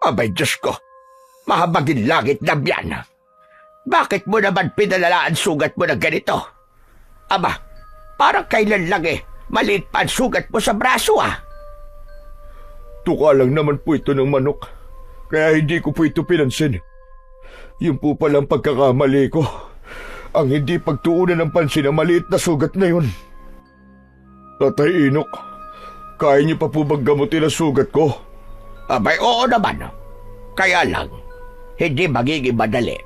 Speaker 2: Abay, Diyos ko, mahabagin langit na biyan. Bakit mo naman pinalalaan sugat mo na ganito? Aba, parang kailan lang maliit pa ang sugat mo sa braso
Speaker 4: Tuka lang naman po ito ng manok. Kaya hindi ko po ito pinansin. Yun po palang pagkakamali ko. Ang hindi pagtuunan ng pansin ang maliit na sugat na yun. Tatay Inok, kaya niyo pa po bang gamutin ang sugat ko?
Speaker 2: Abay, oo naman. Kaya lang, hindi magiging madali.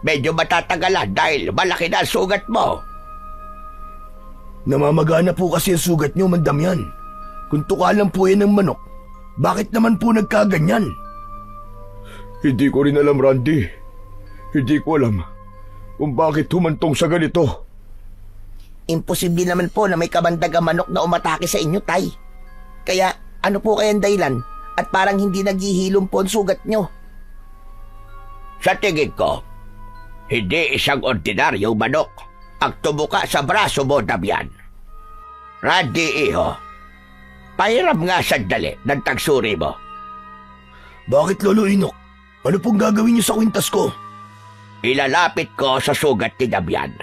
Speaker 2: Medyo matatagalan dahil malaki na ang sugat mo.
Speaker 1: Namamagana po kasi ang sugat niyo, Mandamyan. Kung tukalan po yan ng manok, bakit naman po nagkaganyan?
Speaker 4: Hindi ko rin alam, Randy. Hindi ko alam kung bakit humantong sa ganito.
Speaker 2: Imposible naman po na may kabandagang manok na umatake sa inyo, Tay. Kaya ano po kayang dahilan at parang hindi naghihilom po ang sugat nyo? Sa tingin ko, hindi isang ordinaryong manok ang tumuka sa braso mo, Damian. Randy, iho, pahiram nga sandali ng tagsuri mo.
Speaker 1: Bakit, Lolo Inok? Ano pong gagawin niyo sa kwintas ko?
Speaker 2: Ilalapit ko sa sugat ni Damian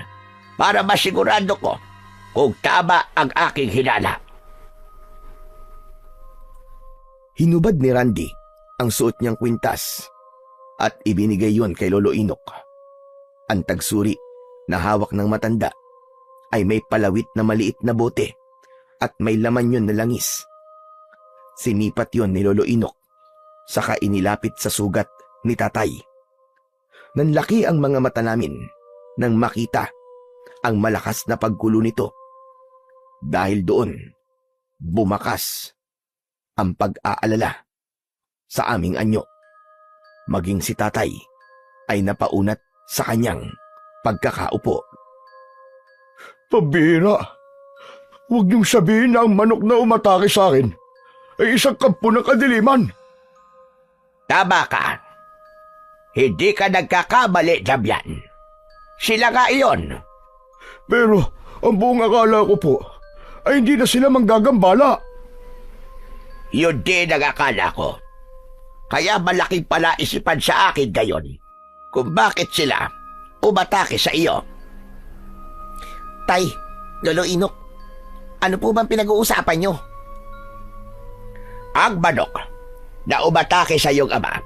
Speaker 2: para masigurado ko kung tama ang aking hinala.
Speaker 3: Hinubad ni Randy ang suot niyang kwintas at ibinigay yon kay Lolo Inok. Ang tagsuri na hawak ng matanda ay may palawit na maliit na bote at may laman yon na langis. Sinipat yon ni Lolo Inok saka inilapit sa sugat ni Tatay. Nanlaki ang mga mata namin nang makita ang malakas na paggulo nito. Dahil doon, bumakas ang pag-aalala sa aming anyo. Maging si Tatay ay napaunat sa kanyang pagkakaupo.
Speaker 4: Pabira! Huwag niyong sabihin na ang manok na umatake sa akin ay isang kampo ng kadiliman.
Speaker 2: Tama ka. Hindi ka nagkakamali, Damian. Sila nga iyon.
Speaker 4: Pero ang buong akala ko po ay hindi na sila manggagambala.
Speaker 2: Yun din ang akala ko. Kaya malaking palaisipan sa akin gayon kung bakit sila umatake sa iyo. Tay, Lolo Inok, ano po bang pinag-uusapan nyo? Ang manok na umatake sa iyong ama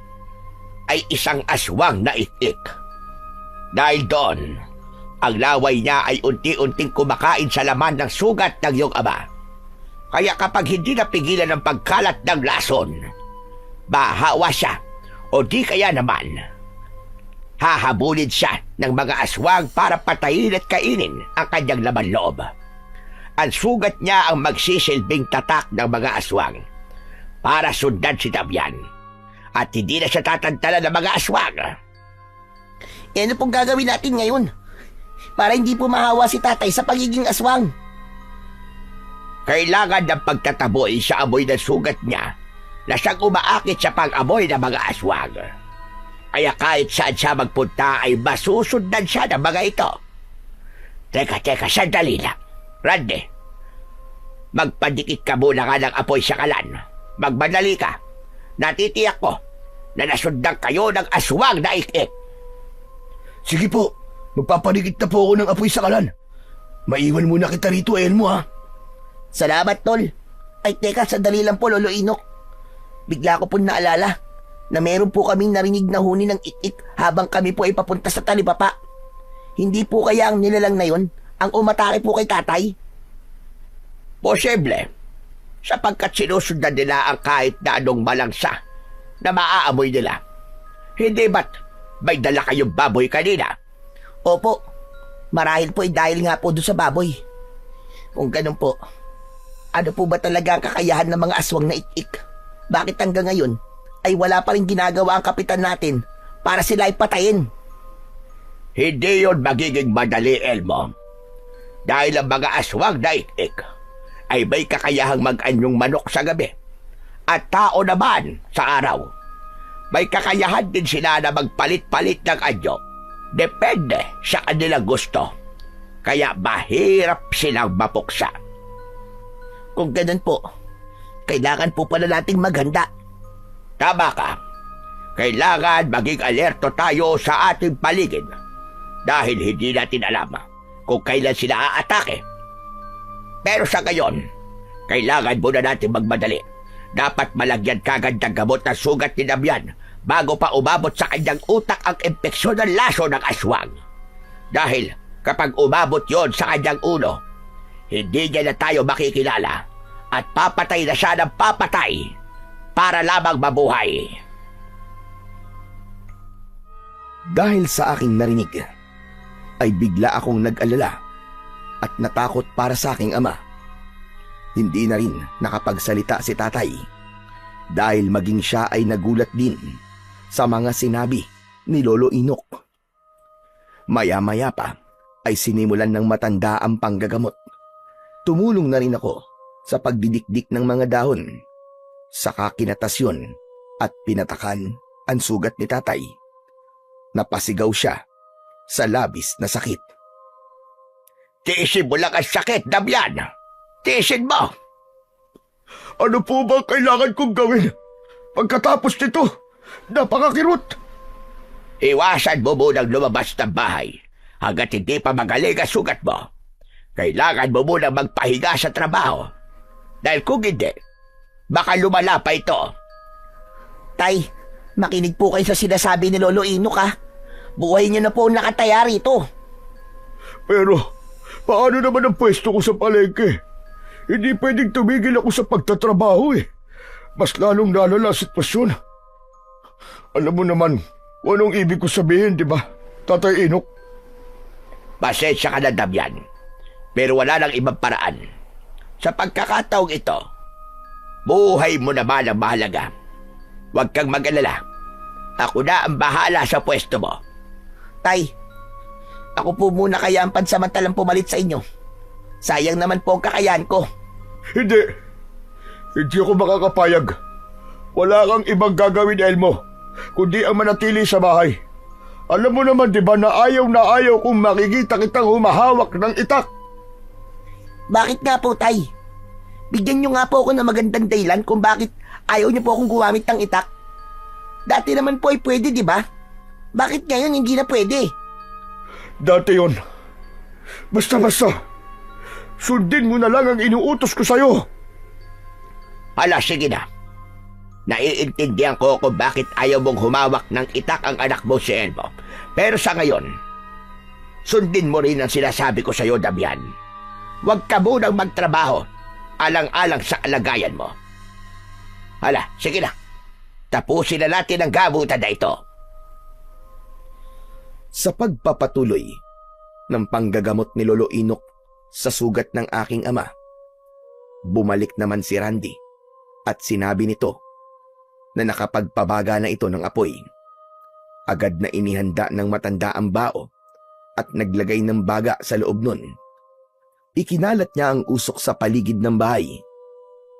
Speaker 2: ay isang aswang na itik. Dahil doon, ang laway niya ay unti-unting kumakain sa laman ng sugat ng iyong ama. Kaya kapag hindi napigilan ng pagkalat ng lason, mahawa siya o di kaya naman, hahabulin siya ng mga aswang para patayin at kainin ang kanyang laman loob. Ang sugat niya ang magsisilbing tatak ng mga aswang para sundan si Damian. At hindi na siya tatantala ng mga aswang. Ano pong gagawin natin ngayon para hindi po mahawa si Tatay sa pagiging aswang? Kailangan ng pagtataboy sa amoy ng sugat niya na siyang umaakit sa pag-amoy ng mga aswang. Kaya kahit saan siya magpunta ay masusundan siya ng mga ito. Teka, sandali lang. Randy, magpadikit ka muna nga ng apoy sa kalan. Magmadali ka. Natitiyak ko na nasundan kayo ng aswang na ikik.
Speaker 1: Sige po, magpapanikit na po ako ng apoy sa kalan. Maiwan muna kita rito, Elmo, ha?
Speaker 2: Salamat, Tol. Ay, teka, sandali lang po, Lolo Inok. Bigla ko po naalala na meron po kaming narinig na huni ng ikik habang kami po ay papunta sa talipapa. Hindi po kaya ang nilalang na yon ang umatake po kay Tatay? Posible. Sapagkat sinusundan nila ang kahit na anong malangsa na maaamoy nila. Hindi ba't may dala kayong baboy kanina? Opo, marahil po ay dahil nga po doon sa baboy. Kung ganun po, ano po ba talaga ang kakayahan ng mga aswang na ik-ik? Bakit hanggang ngayon ay wala pa rin ginagawa ang kapitan natin para sila ay patayin? Hindi yun magiging madali, Elmo. Dahil ang mga aswang na ik-ik ay may kakayahang mag-anyong manok sa gabi at tao naman sa araw. May kakayahan din sila na magpalit-palit ng anyo. Depende sa kanilang gusto. Kaya mahirap silang mapuksa. Kung ganun po, kailangan po pala nating maghanda. Tama ka. Kailangan maging alerto tayo sa ating paligid dahil hindi natin alam kung kailan sila aatake. Pero sa ngayon, kailangan muna natin magmadali. Dapat malagyan kagad ng gamot na sugat ni Damian bago pa umabot sa kanyang utak ang impeksyon ng laso ng aswang. Dahil kapag umabot yon sa kanyang ulo, hindi niya na tayo makikilala at papatay na siya ng papatay para lamang mabuhay.
Speaker 3: Dahil sa aking narinig, ay bigla akong nag-alala at natakot para sa aking ama. Hindi na rin nakapagsalita si tatay dahil maging siya ay nagulat din sa mga sinabi ni Lolo Inok. Maya-maya pa ay sinimulan ng matanda ang panggagamot. Tumulong na rin ako sa pagdidikdik ng mga dahon. Saka kinatasyon at pinatakan ang sugat ni tatay. Napasigaw siya sa labis na sakit.
Speaker 2: Tiisin mo lang ang sakit, Damian! Tiisin mo!
Speaker 4: Ano po ba kailangan kong gawin? Pagkatapos nito, napakakirot.
Speaker 2: Iwasan mo munang lumabas ng bahay hanggat hindi pa magaling ang sugat mo. Kailangan mo munang magpahinga sa trabaho. Dahil kung hindi, baka lumala pa ito.
Speaker 1: Tay, makinig po kayo sa sinasabi ni Lolo Inok ha. Buhay niyo na po ang nakataya rito.
Speaker 4: Pero, paano naman ang pwesto ko sa palengke? Hindi pwedeng tumigil ako sa pagtatrabaho eh. Mas lalong lalala ang sitwasyon. Alam mo naman, kung anong ibig ko sabihin, di ba, Tatay Inok?
Speaker 2: Pasensya ka na, Damian. Pero wala nang ibang paraan. Sa pagkakataong ito, buhay mo naman ang mahalaga. Huwag kang mag-alala. Ako na ang bahala sa pwesto mo.
Speaker 1: Tay, ako po muna kaya ang pansamantalang pumalit sa inyo. Sayang naman po ang kakayahan ko.
Speaker 4: Hindi. Hindi ako makakapayag. Wala kang ibang gagawin, Elmo, kundi ang manatili sa bahay. Alam mo naman, di ba, na ayaw kung makikita kitang humahawak ng itak.
Speaker 1: Bakit nga po, Tay? Bigyan niyo nga po ako ng magandang dahilan kung bakit ayaw niyo po akong gumamit ng itak. Dati naman po ay pwede, di ba? Bakit ngayon hindi na pwede?
Speaker 4: Dati yon. Basta-basta. Sundin mo na lang ang inuutos ko sa'yo.
Speaker 2: Hala, sige na. Naiintindihan ko kung bakit ayaw mong humawak ng itak ang anak mo si Elmo. Pero sa ngayon, sundin mo rin ang sinasabi ko sa'yo, Damian. Huwag ka munang magtrabaho alang-alang sa kalagayan mo. Hala, sige na. Tapusin na natin ang gamutan na ito.
Speaker 3: Sa pagpapatuloy ng panggagamot ni Lolo Inok sa sugat ng aking ama, bumalik naman si Randy at sinabi nito na nakapagpabaga na ito ng apoy. Agad na inihanda ng matanda ang bao at naglagay ng baga sa loob nun. Ikinalat niya ang usok sa paligid ng bahay,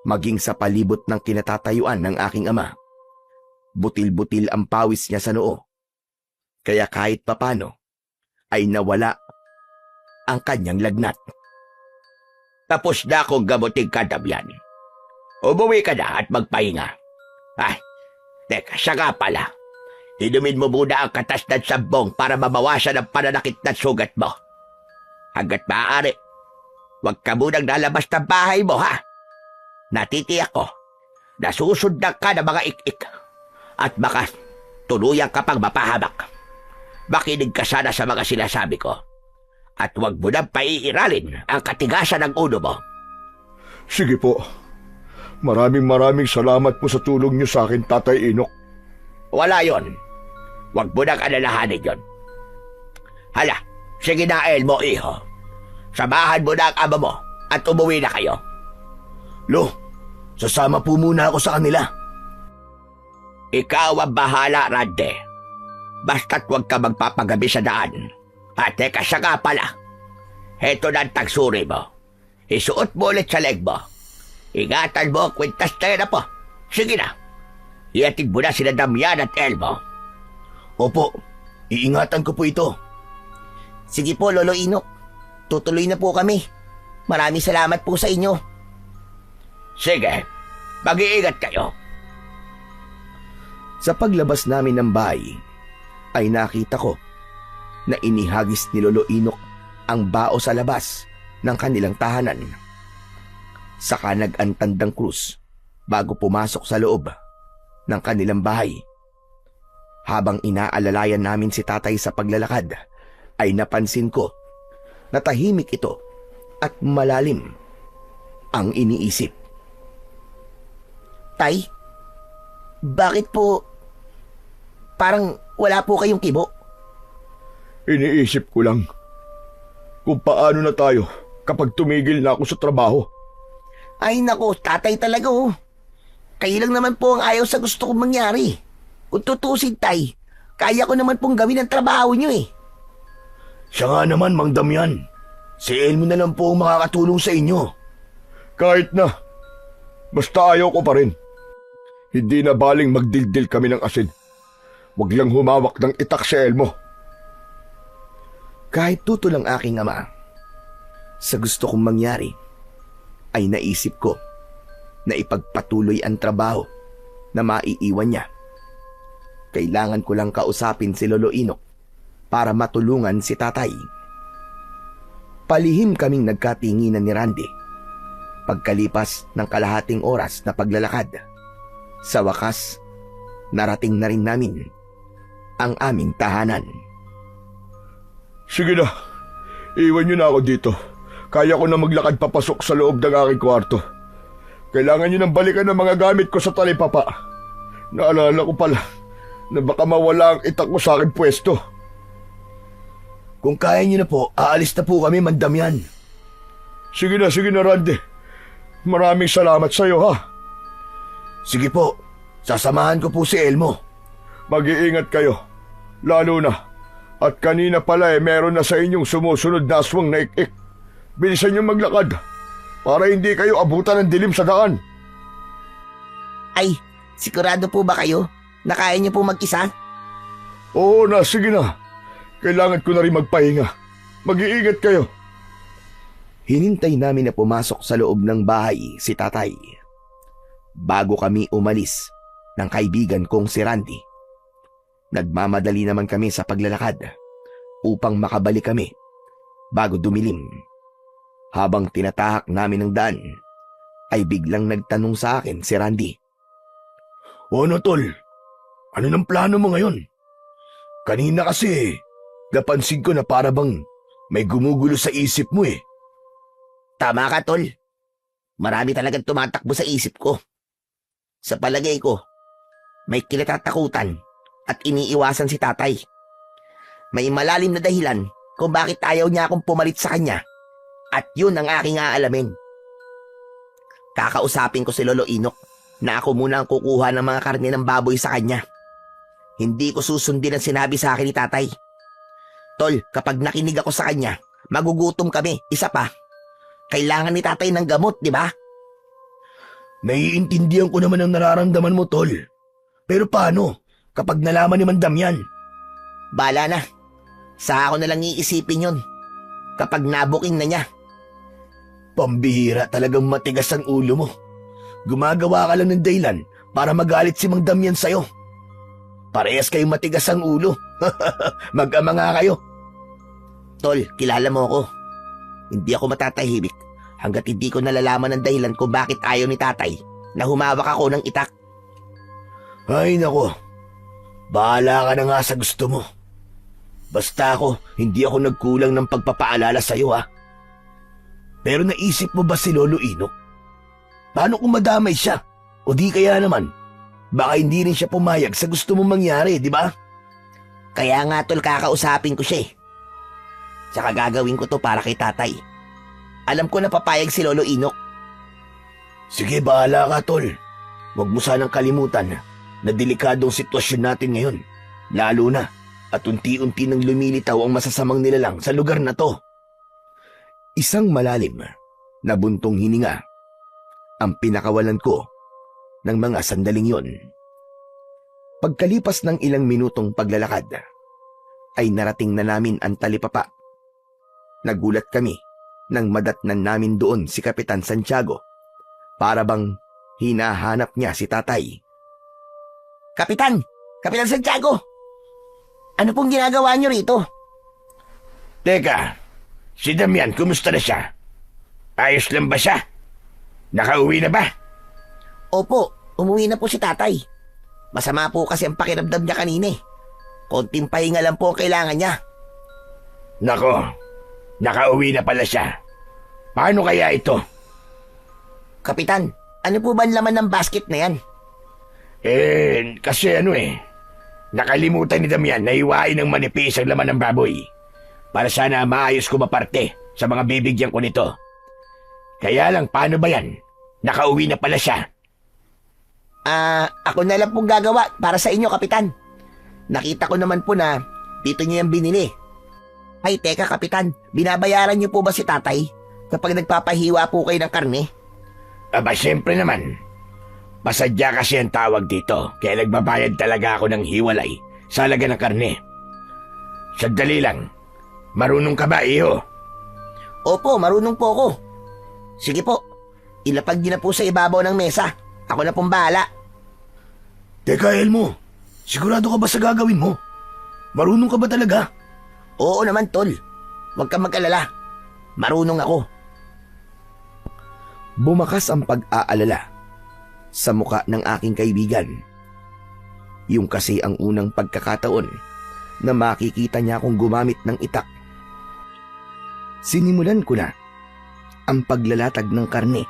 Speaker 3: maging sa palibot ng kinatatayuan ng aking ama. Butil-butil ang pawis niya sa noo, kaya kahit papano ay nawala ang kanyang lagnat.
Speaker 2: Tapos na akong gamutin ka, Damian. Umuwi ka na at magpahinga. Ay, teka, siya nga pala. Inumin mo muna ang katas ng sambong para mabawasan ang pananakit ng sugat mo. Hanggat maaari, huwag ka munang lalabas ng bahay mo, ha? Natitiyak ko, nasusundan ka ng mga ik-ik at baka tuluyan ka pang mapahamak. Makinig ka sana sa mga sinasabi ko at huwag mo nang paiiralin ang katigasan ng ulo mo.
Speaker 4: Sige po. Maraming salamat po sa tulong niyo sa akin, Tatay Inok.
Speaker 2: Wala yon. Huwag mo nang alalahanin yon. Hala, sige na, Elmo, iho. Samahan mo na ang ama mo at umuwi na kayo.
Speaker 3: Lo, sasama po muna ako sa kanila.
Speaker 2: Ikaw ang bahala, Randy. Basta't huwag ka magpapagabi sa daan. At teka, siya nga pala. Heto na ang tagsuri mo. Isuot mo ulit sa leg mo. Ingatan mo ang kwintas na po. Sige na. Iatid mo na sila Damian at Elmo.
Speaker 3: Opo, iingatan ko po ito.
Speaker 1: Sige po, Lolo Inok. Tutuloy na po kami. Maraming salamat po sa inyo.
Speaker 2: Sige, mag-iingat kayo.
Speaker 3: Sa paglabas namin ng bahay, ay nakita ko na inihagis ni Lolo Inok ang bao sa labas ng kanilang tahanan. Saka nag-antandang krus bago pumasok sa loob ng kanilang bahay. Habang inaalalayan namin si tatay sa paglalakad, ay napansin ko na tahimik ito at malalim ang iniisip.
Speaker 2: Tay, bakit po parang wala po kayong kibo?
Speaker 4: Iniisip ko lang kung paano na tayo kapag tumigil na ako sa trabaho.
Speaker 2: Ay nako, tatay talaga oh. Kayo lang naman po ang ayaw sa gusto kong mangyari. Kung tutusin, tay, kaya ko naman pong gawin ang trabaho nyo eh.
Speaker 1: Siya nga naman, Mang Damian. Si Elmo na lang po ang makakatulong sa inyo.
Speaker 4: Kahit na, basta ayaw ko pa rin. Hindi na baling magdildil kami ng asin. Huwag lang humawak ng itak si Elmo.
Speaker 3: Kahit tutol ang aking ama, sa gusto kong mangyari, ay naisip ko na ipagpatuloy ang trabaho na maiiwan niya. Kailangan ko lang kausapin si Lolo Inok para matulungan si tatay. Palihim kaming nagkatinginan ni Randy. Pagkalipas ng kalahating oras na paglalakad, sa wakas, narating na rin namin ang aming tahanan.
Speaker 4: Sige na, iwan niyo na ako dito. Kaya ko na maglakad papasok sa loob ng aking kwarto. Kailangan niyo nang balikan ng mga gamit ko sa talipapa. Naalala ko pala na baka mawala ang itak ko sa aking pwesto.
Speaker 1: Kung kaya niyo na po, aalis na po kami, Mang Damian.
Speaker 4: Sige na Randy. Maraming salamat sa iyo ha.
Speaker 1: Sige po, sasamahan ko po si Elmo.
Speaker 4: Mag-iingat kayo. Lalo na. At kanina pala meron na sa inyong sumusunod na aswang na ik-ik. Bilisan niyong maglakad para hindi kayo abutan ng dilim sa daan.
Speaker 2: Ay, sigurado po ba kayo na kaya niyo po mag-isa?
Speaker 4: Oo na, sige na. Kailangan ko na rin magpahinga. Mag-iingat kayo.
Speaker 3: Hinintay namin na pumasok sa loob ng bahay si tatay. Bago kami umalis ng kaibigan kong si Randy, nagmamadali naman kami sa paglalakad upang makabalik kami bago dumilim. Habang tinatahak namin ang daan, ay biglang nagtanong sa akin si Randy.
Speaker 1: O ano, tol? Ano ng plano mo ngayon? Kanina kasi, napansin ko na para bang may gumugulo sa isip mo eh.
Speaker 2: Tama ka, tol. Marami talagang tumatakbo sa isip ko. Sa palagay ko, may kinatatakutan at iniiwasan si tatay. May malalim na dahilan kung bakit ayaw niya akong pumalit sa kanya. At yun ang aking aalamin. Kakausapin ko si Lolo Inok na ako muna ang kukuha ng mga karne ng baboy sa kanya. Hindi ko susundin ang sinabi sa akin ni tatay. Tol, kapag nakinig ako sa kanya, magugutom kami. Isa pa, kailangan ni tatay ng gamot, di ba?
Speaker 1: Naiintindihan ko naman ang nararamdaman mo, tol. Pero paano kapag nalaman ni Mang Damian?
Speaker 2: Bala na. Sa ako na lang iisipin yun. Kapag nabuking na niya.
Speaker 1: Pambihira, talagang matigas ang ulo mo. Gumagawa ka lang ng dahilan para magalit si Mang Damian sa'yo. Parehas kayong matigas ang ulo. Mag-ama nga kayo.
Speaker 2: Tol, kilala mo ako. Hindi ako matatahimik hanggat hindi ko nalalaman ang dahilan kung bakit ayaw ni tatay na humawak ako ng itak.
Speaker 1: Ay nako, bahala ka na nga sa gusto mo. Basta ako, hindi ako nagkulang ng pagpapaalala sa'yo ha. Pero naisip mo ba si Lolo Inok? Paano kung madamay siya? O di kaya naman, baka hindi rin siya pumayag sa gusto mong mangyari, di ba?
Speaker 2: Kaya nga tol, kakausapin ko siya eh. Tsaka gagawin ko to para kay tatay. Alam ko na papayag si Lolo Inok.
Speaker 1: Sige, bahala ka tol. Huwag mo sanang kalimutan na delikadong sitwasyon natin ngayon. Lalo na at unti-unti nang lumilitaw ang masasamang nilalang sa lugar na to.
Speaker 3: Isang malalim na buntong hininga ang pinakawalan ko ng mga sandaling yon. Pagkalipas ng ilang minutong paglalakad, ay narating na namin ang talipapa. Nagulat kami nang madatnan namin doon si Kapitan Santiago. Para bang hinahanap niya si tatay.
Speaker 2: Kapitan! Kapitan Santiago! Ano pong ginagawa niyo rito?
Speaker 1: Teka, si Damian, kumusta na siya? Ayos lang ba siya? Nakauwi na ba?
Speaker 2: Opo, umuwi na po si tatay. Masama po kasi ang pakiramdam niya kanina eh. Konting pahinga lang po ang kailangan niya.
Speaker 1: Nako, nakauwi na pala siya. Paano kaya ito?
Speaker 2: Kapitan, ano po ba ang laman ng basket na yan?
Speaker 1: Kasi nakalimutan ni Damian na iwain ng manipis ang laman ng baboy. Para sana maayos ko maparte sa mga bibigyan ko nito. Kaya lang, paano ba yan? Nakauwi na pala siya.
Speaker 2: Ako na lang pong gagawa para sa inyo, Kapitan. Nakita ko naman po na dito niyo yung binili. Ay, teka, Kapitan, binabayaran niyo po ba si tatay kapag nagpapahiwa po kayo ng karne?
Speaker 1: Aba, siyempre naman. Pasadya kasi ang tawag dito, kaya nagbabayad talaga ako ng hiwalay sa halaga ng karne. Sandali lang, marunong ka ba, iho?
Speaker 2: Opo, marunong po ako. Sige po, ilapag niyo na po sa ibabaw ng mesa. Ako na pong bahala.
Speaker 1: Teka, Elmo, sigurado ka ba sa gagawin mo? Marunong ka ba talaga?
Speaker 2: Oo naman, tol. Huwag kang mag-alala. Marunong ako.
Speaker 3: Bumakas ang pag-aalala sa muka ng aking kaibigan. Yung kasi ang unang pagkakataon na makikita niya akong gumamit ng itak. Sinimulan ko na ang paglalatag ng karne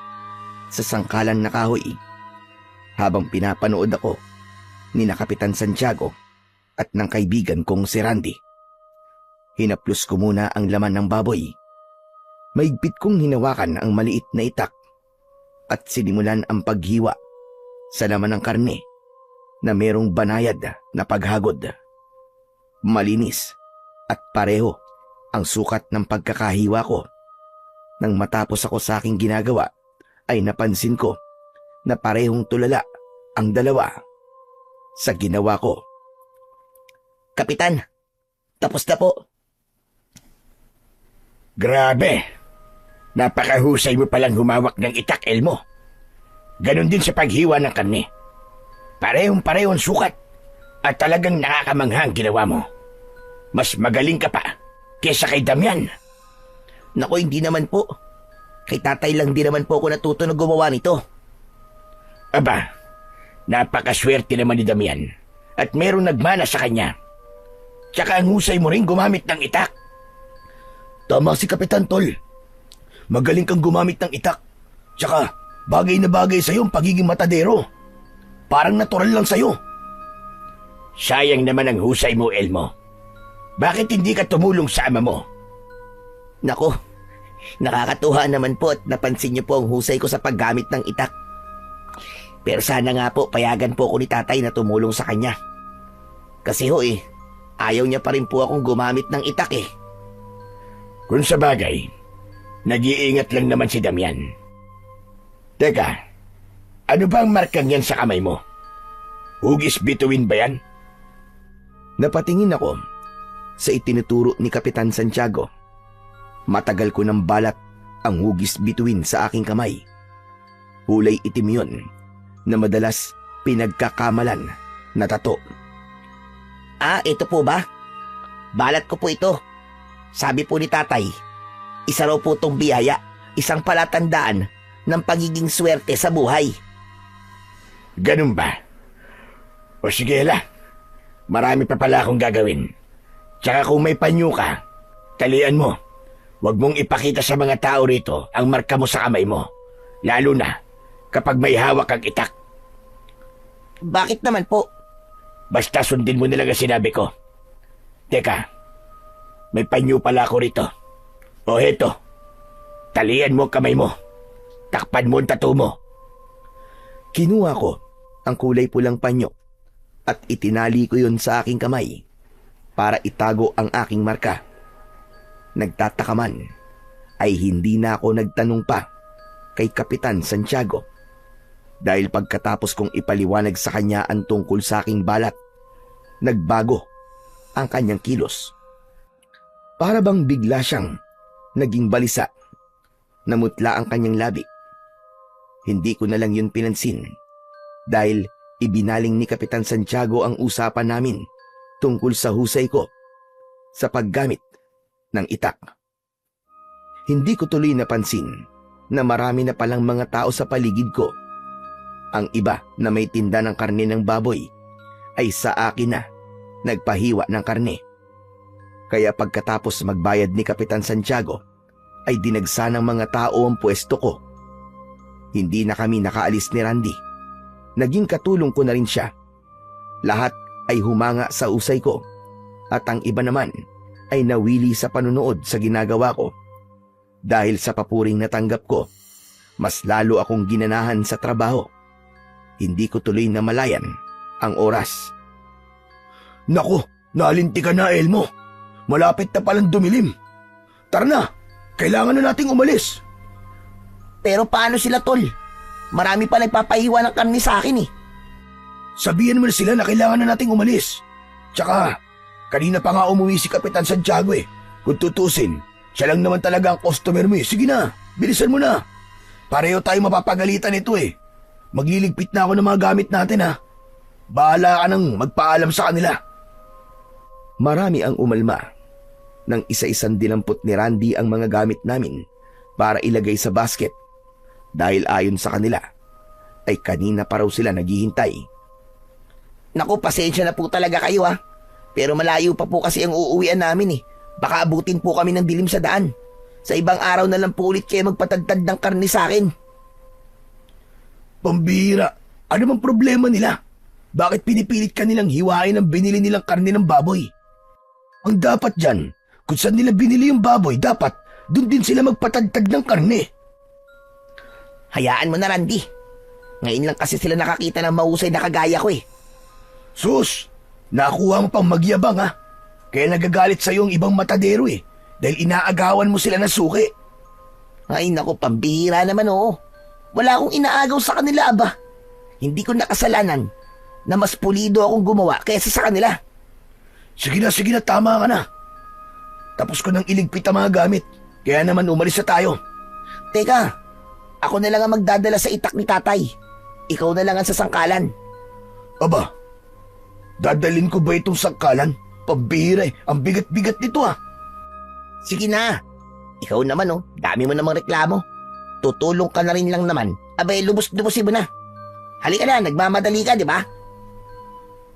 Speaker 3: sa sangkalan na kahoy habang pinapanood ako ni na Kapitan Santiago at ng kaibigan kong si Randy. Hinaplos ko muna ang laman ng baboy. Maigpit kong hinawakan ang maliit na itak at sinimulan ang paghiwa sa laman ng karne na merong banayad na paghagod. Malinis at pareho ang sukat ng pagkakahiwa ko. Nang matapos ako sa aking ginagawa ay napansin ko na parehong tulala ang dalawa sa ginawa ko.
Speaker 2: Kapitan, tapos na po.
Speaker 1: Grabe! Napakahusay mo palang humawak ng itak, Elmo. Ganon din sa paghiwa ng karne. Parehong-parehong sukat at talagang nakakamangha ang ginawa mo. Mas magaling ka pa kesa kay Damian.
Speaker 2: Nako, hindi naman po. Kay tatay lang din naman po ako natuto na gumawa nito.
Speaker 1: Aba, napakaswerte naman ni Damian at merong nagmana sa kanya. Tsaka ang husay mo rin gumamit ng itak. Tama si Kapitan Tol. Magaling kang gumamit ng itak. Tsaka bagay na bagay sa'yo ang pagiging matadero. Parang natural lang sa'yo. Sayang naman ang husay mo, Elmo. Bakit hindi ka tumulong sa ama mo?
Speaker 2: Nako, nakakatuwa naman po at napansin niyo po ang husay ko sa paggamit ng itak. Pero sana nga po payagan po ako ni tatay na tumulong sa kanya. Kasi ayaw niya pa rin po akong gumamit ng itak eh.
Speaker 1: Kung sa bagay, nag-iingat lang naman si Damian. Teka, ano ba ang markang yan sa kamay mo? Hugis bituin ba yan?
Speaker 3: Napatingin ako sa itinuturo ni Kapitan Santiago. Matagal ko nang balat ang hugis bituin sa aking kamay. Kulay itim yun na madalas pinagkakamalan na tato.
Speaker 2: Ito po ba? Balat ko po ito. Sabi po ni tatay, isa raw po itong biyaya, isang palatandaan ng pagiging swerte sa buhay.
Speaker 1: Ganun ba? O sige la, marami pa pala akong gagawin. Tsaka kung may panyo ka, talian mo. Huwag mong ipakita sa mga tao rito ang marka mo sa kamay mo. Lalo na kapag may hawak kang itak.
Speaker 2: Bakit naman po?
Speaker 1: Basta sundin mo na lang ang sinabi ko. Teka, may panyo pala ako rito. O heto, talian mo ang kamay mo. Takpan mo ang tattoo mo.
Speaker 3: Kinuha ko ang kulay pulang panyo at itinali ko yun sa aking kamay para itago ang aking marka. Nagtataka man ay hindi na ako nagtanong pa kay Kapitan Santiago dahil pagkatapos kong ipaliwanag sa kanya ang tungkol sa aking balat, nagbago ang kanyang kilos. Para bang bigla siyang naging balisa, namutla ang kanyang labi. Hindi ko na lang yun pinansin dahil ibinaling ni Kapitan Santiago ang usapan namin tungkol sa husay ko sa paggamit ng itak. Hindi ko tuloy napansin na marami na palang mga tao sa paligid ko. Ang iba na may tinda ng karne ng baboy ay sa akin na nagpahiwa ng karne. Kaya pagkatapos magbayad ni Kapitan Santiago, ay dinagsa ng mga tao ang pwesto ko. Hindi na kami nakaalis ni Randy. Naging katulong ko na rin siya. Lahat ay humanga sa usay ko, at ang iba naman ay nawili sa panunood sa ginagawa ko. Dahil sa papuring natanggap ko, mas lalo akong ginanahan sa trabaho. Hindi ko tuloy namalayan ang oras.
Speaker 1: Naku, nalinti ka na, Elmo. Malapit na palang dumilim. Tara na, kailangan na nating umalis.
Speaker 2: Pero paano sila, tol? Marami pa nagpapahiwa ng karne sa akin eh.
Speaker 1: Sabihan mo na sila na kailangan na nating umalis. Tsaka, kanina pa nga umuwi si Kapitan Santiago eh. Kung tutusin, siya lang naman talaga ang customer mo eh. Sige na, bilisan mo na. Pareho tayo mapapagalitan ito eh. Magliligpit na ako ng mga gamit natin ha. Bahala ka nang magpaalam sa kanila.
Speaker 3: Marami ang umalma. Nang isa-isang dinampot ni Randy ang mga gamit namin para ilagay sa basket. Dahil ayon sa kanila, ay kanina pa raw sila naghihintay.
Speaker 2: Naku, pasensya na po talaga kayo ha. Pero malayo pa po kasi ang uuwian namin eh. Baka abutin po kami ng dilim sa daan. Sa ibang araw na lang po ulit kayo magpatagtad ng karne sa akin.
Speaker 1: Pambira, ano bang problema nila? Bakit pinipilit ka nilang hiwain ang binili nilang karne ng baboy? Ang dapat dyan, kung saan nila binili yung baboy, dapat dun din sila magpatagtad ng karne.
Speaker 2: Hayaan mo na, Randy. Ngayon lang kasi sila nakakita ng mahusay na kagaya ko eh.
Speaker 1: Sus, nakuha mo pang magyabang ha. Kaya nagagalit sa'yo ang ibang matadero eh. Dahil inaagawan mo sila ng suki.
Speaker 2: Ay naku, pambihira naman oo. Wala akong inaagaw sa kanila aba. Hindi ko nakasalanan na mas pulido akong gumawa kaysa sa kanila.
Speaker 1: Sige na, tama ka na. Tapos ko nang iligpit ang mga gamit. Kaya naman umalis na tayo.
Speaker 2: Teka, ako na lang ang magdadala sa itak ni tatay. Ikaw na lang ang sasangkalan.
Speaker 1: Aba, dadalin ko ba itong sangkalan? Pambihira eh, ang bigat-bigat nito ah.
Speaker 2: Sige na. Ikaw naman oh, dami mo namang reklamo. Tutulong ka na rin lang naman. Abay, lubos-lubosin mo na. Halika na, nagmamadali ka, di ba?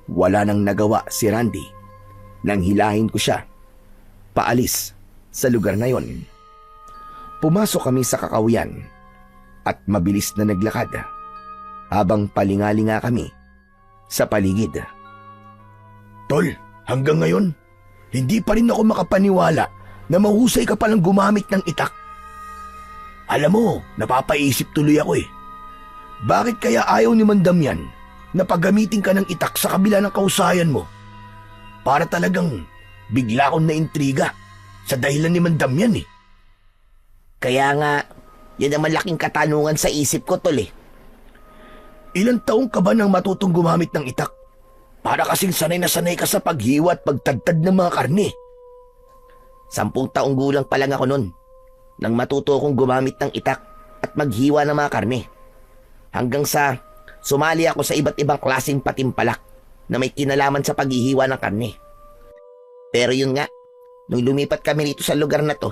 Speaker 3: Wala nang nagawa si Randy nang hilahin ko siya paalis sa lugar na yon. Pumasok kami sa kakawian at mabilis na naglakad habang palingalinga kami sa paligid.
Speaker 1: Tol, hanggang ngayon, hindi pa rin ako makapaniwala na mahusay ka palang gumamit ng itak. Alam mo, napapaisip tuloy ako eh. Bakit kaya ayaw ni Mandam yan na paggamitin ka ng itak sa kabila ng kausayan mo? Para talagang bigla akong naintriga sa dahilan ni Mandam yan eh.
Speaker 2: Kaya nga, yan ang malaking katanungan sa isip ko, tol eh.
Speaker 1: Ilang taong ka ba nang matutong gumamit ng itak? Para kasing sanay na sanay ka sa paghiwa at pagtagtad ng mga karne.
Speaker 2: 10 taong gulang pa lang ako nun nang matuto akong gumamit ng itak at maghiwa ng mga karne. Hanggang sa sumali ako sa iba't ibang klaseng patimpalak na may kinalaman sa paghihiwa ng karne. Pero yun nga, nung lumipat kami rito sa lugar na to,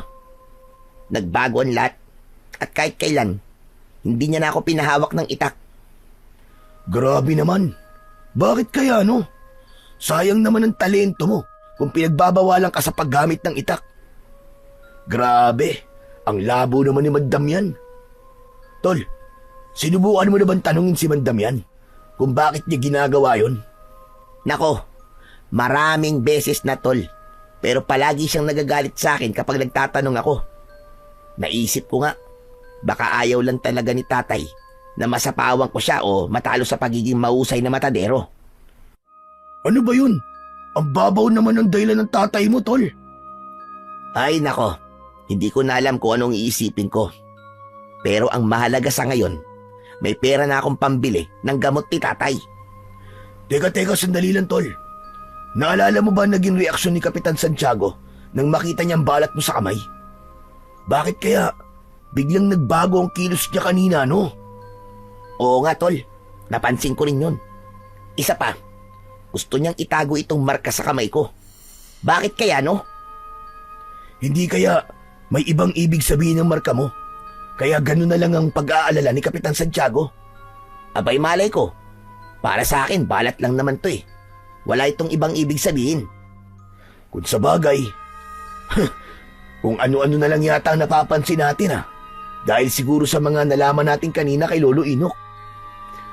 Speaker 2: nagbago ang lahat at kahit kailan, hindi niya na ako pinahawak ng itak.
Speaker 1: Grabe naman. Bakit kaya no? Sayang naman ang talento mo kung pinagbabawalan ka sa paggamit ng itak. Grabe, ang labo naman ni Madam yan. Tol, sinubukan mo na bang tanungin si Madam yan kung bakit niya ginagawa yon?
Speaker 2: Nako, maraming beses na tol, pero palagi siyang nagagalit sa akin kapag nagtatanong ako. Naisip ko nga, baka ayaw lang talaga ni tatay na masapawang ko siya o matalo sa pagiging mahusay na matadero.
Speaker 1: Ano ba yun? Ang babaw naman ng dahilan ng tatay mo, tol.
Speaker 2: Ay nako, hindi ko na alam kung anong iisipin ko. Pero ang mahalaga sa ngayon, may pera na akong pambili ng gamot ni tatay.
Speaker 1: Teka, sandali lang, tol. Naalala mo ba naging reaksyon ni Kapitan Santiago nang makita niyang balat mo sa kamay? Bakit kaya biglang nagbago ang kilos niya kanina, no?
Speaker 2: Oo nga tol, napansin ko rin yun. Isa pa, gusto niyang itago itong marka sa kamay ko. Bakit kaya no?
Speaker 1: Hindi kaya may ibang ibig sabihin ng marka mo? Kaya ganun na lang ang pag-aalala ni Kapitan Santiago?
Speaker 2: Abay malay ko, para sa akin balat lang naman to eh. Wala itong ibang ibig sabihin.
Speaker 1: Kung sa bagay, kung ano-ano na lang yata ang napapansin natin dahil siguro sa mga nalaman natin kanina kay Lolo Inok.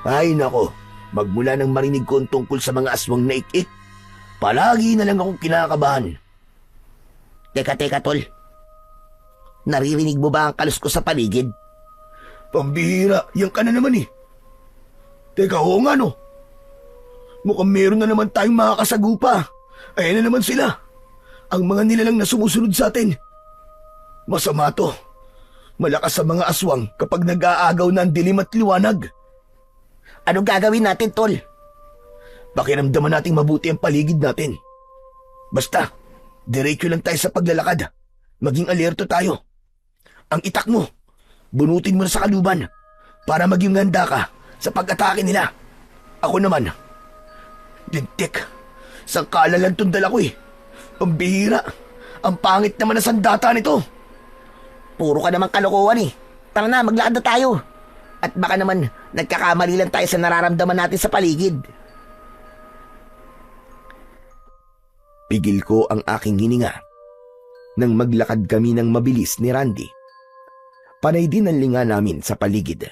Speaker 1: Ay nako, magmula nang marinig ko ang tungkol sa mga aswang na ik-ik, palagi na lang akong kinakabahan.
Speaker 2: Teka, tol. Naririnig mo ba ang kaluskos sa paligid?
Speaker 1: Pambihira, yan ka na naman eh. Teka, oo nga no. Mukhang meron na naman tayong mga kasagupa. Ayan na naman sila. Ang mga nilalang na sumusunod sa atin. Masama to. Malakas sa mga aswang kapag nag-aagaw na ang dilim at liwanag.
Speaker 2: Anong gagawin natin, tol?
Speaker 1: Pakiramdaman nating mabuti ang paligid natin. Basta, diretso lang tayo sa paglalakad. Maging alerto tayo. Ang itak mo, bunutin mo na sa kaluban para maging handa ka sa pag-atake nila. Ako naman, lintik. Sangkala lang itong dala ko eh. Pambihira. Ang pangit naman na sandata nito.
Speaker 2: Puro ka naman kalokohan eh. Tara na, maglakad na tayo. At baka naman nagkakamali lang tayo sa nararamdaman natin sa paligid.
Speaker 3: Pigil ko ang aking hininga nang maglakad kami ng mabilis ni Randy. Panay din ang linga namin sa paligid.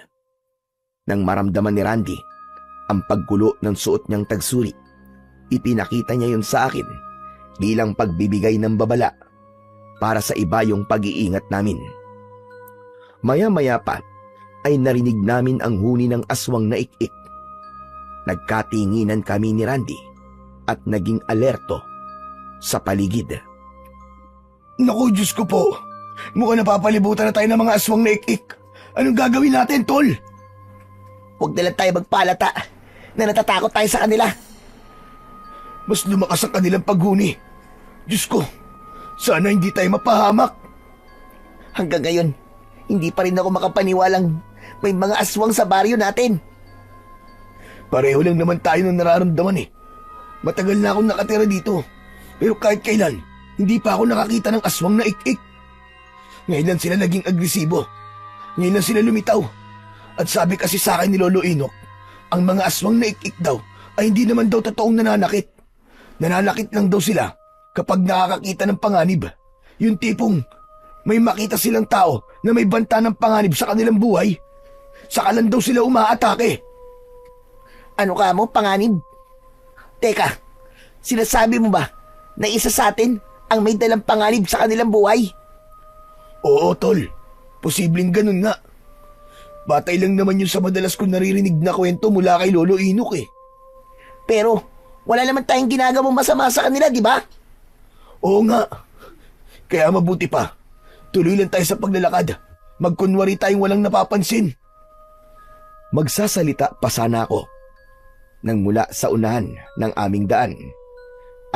Speaker 3: Nang maramdaman ni Randy ang paggulo ng suot niyang tagsuri, ipinakita niya yun sa akin bilang pagbibigay ng babala para sa iba yung pag-iingat namin. Maya-maya pa ay narinig namin ang huni ng aswang na ik-ik. Nagkatinginan kami ni Randy at naging alerto sa paligid.
Speaker 1: Naku, Diyos ko po. Mukhang napapalibutan na tayo ng mga aswang na ik-ik. Anong gagawin natin, tol?
Speaker 2: Huwag na lang tayo magpalata na natatakot tayo sa kanila.
Speaker 1: Mas lumakas ang kanilang paghuni. Diyos ko, sana hindi tayo mapahamak.
Speaker 2: Hanggang ngayon, hindi pa rin ako makapaniwalang may mga aswang sa baryo natin.
Speaker 1: Pareho lang naman tayo ng nararamdaman eh. Matagal na akong nakatira dito. Pero kahit kailan, hindi pa ako nakakita ng aswang na ik-ik. Ngayon lang sila naging agresibo. Ngayon lang sila lumitaw. At sabi kasi sa akin ni Lolo Inok, ang mga aswang na ik-ik daw ay hindi naman daw totoong nananakit. Nananakit lang daw sila kapag nakakakita ng panganib. Yung tipong may makita silang tao na may banta ng panganib sa kanilang buhay. Saka lang daw sila umaatake.
Speaker 2: Ano ka mo, panganib? Teka, sinasabi mo ba na isa sa atin ang may dalang panganib sa kanilang buhay?
Speaker 1: Oo, tol. Posibleng ganun nga. Batay lang naman yun sa madalas kong naririnig na kwento mula kay Lolo Inok eh.
Speaker 2: Pero wala naman tayong ginagawang masama sa kanila, di ba?
Speaker 1: Oo nga. Kaya mabuti pa. Tuloy lang tayo sa paglalakad. Magkunwari tayong walang napapansin.
Speaker 3: Magsasalita pa sana ako nang mula sa unahan ng aming daan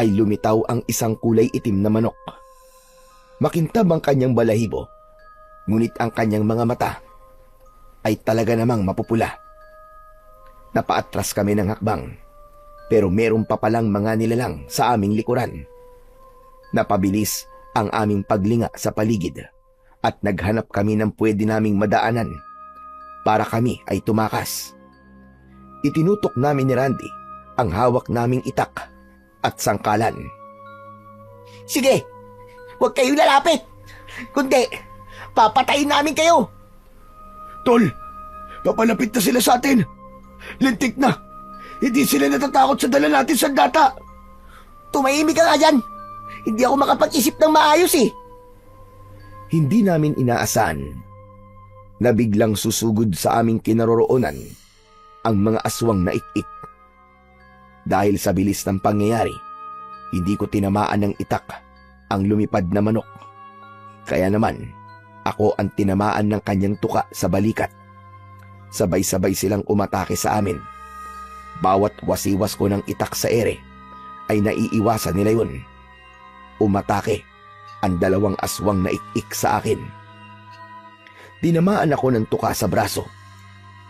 Speaker 3: ay lumitaw ang isang kulay itim na manok. Makintab ang kanyang balahibo, ngunit ang kanyang mga mata ay talaga namang mapupula. Napaatras kami ng hakbang, pero meron pa palang mga nilalang sa aming likuran. Napabilis ang aming paglinga sa paligid at naghanap kami ng pwede naming madaanan para kami ay tumakas. Itinutok namin ni Randy ang hawak naming itak at sangkalan.
Speaker 2: Sige, huwag kayong lalapit. Kundi, papatayin namin kayo.
Speaker 1: Tol, papalapit na sila sa atin. Lintik na. Hindi sila natatakot sa dala natin sa data.
Speaker 2: Tumahimik ka nga dyan. Hindi ako makapag-isip ng maayos eh.
Speaker 3: Hindi namin inaasahan na biglang susugod sa aming kinaroroonan ang mga aswang na ik-ik. Dahil sa bilis ng pangyayari, hindi ko tinamaan ng itak ang lumipad na manok. Kaya naman, ako ang tinamaan ng kanyang tuka sa balikat. Sabay-sabay silang umatake sa amin. Bawat wasiwas ko ng itak sa ere ay naiiwasan nila yun. Umatake ang dalawang aswang na ik-ik sa akin. Tinamaan ako ng tuka sa braso.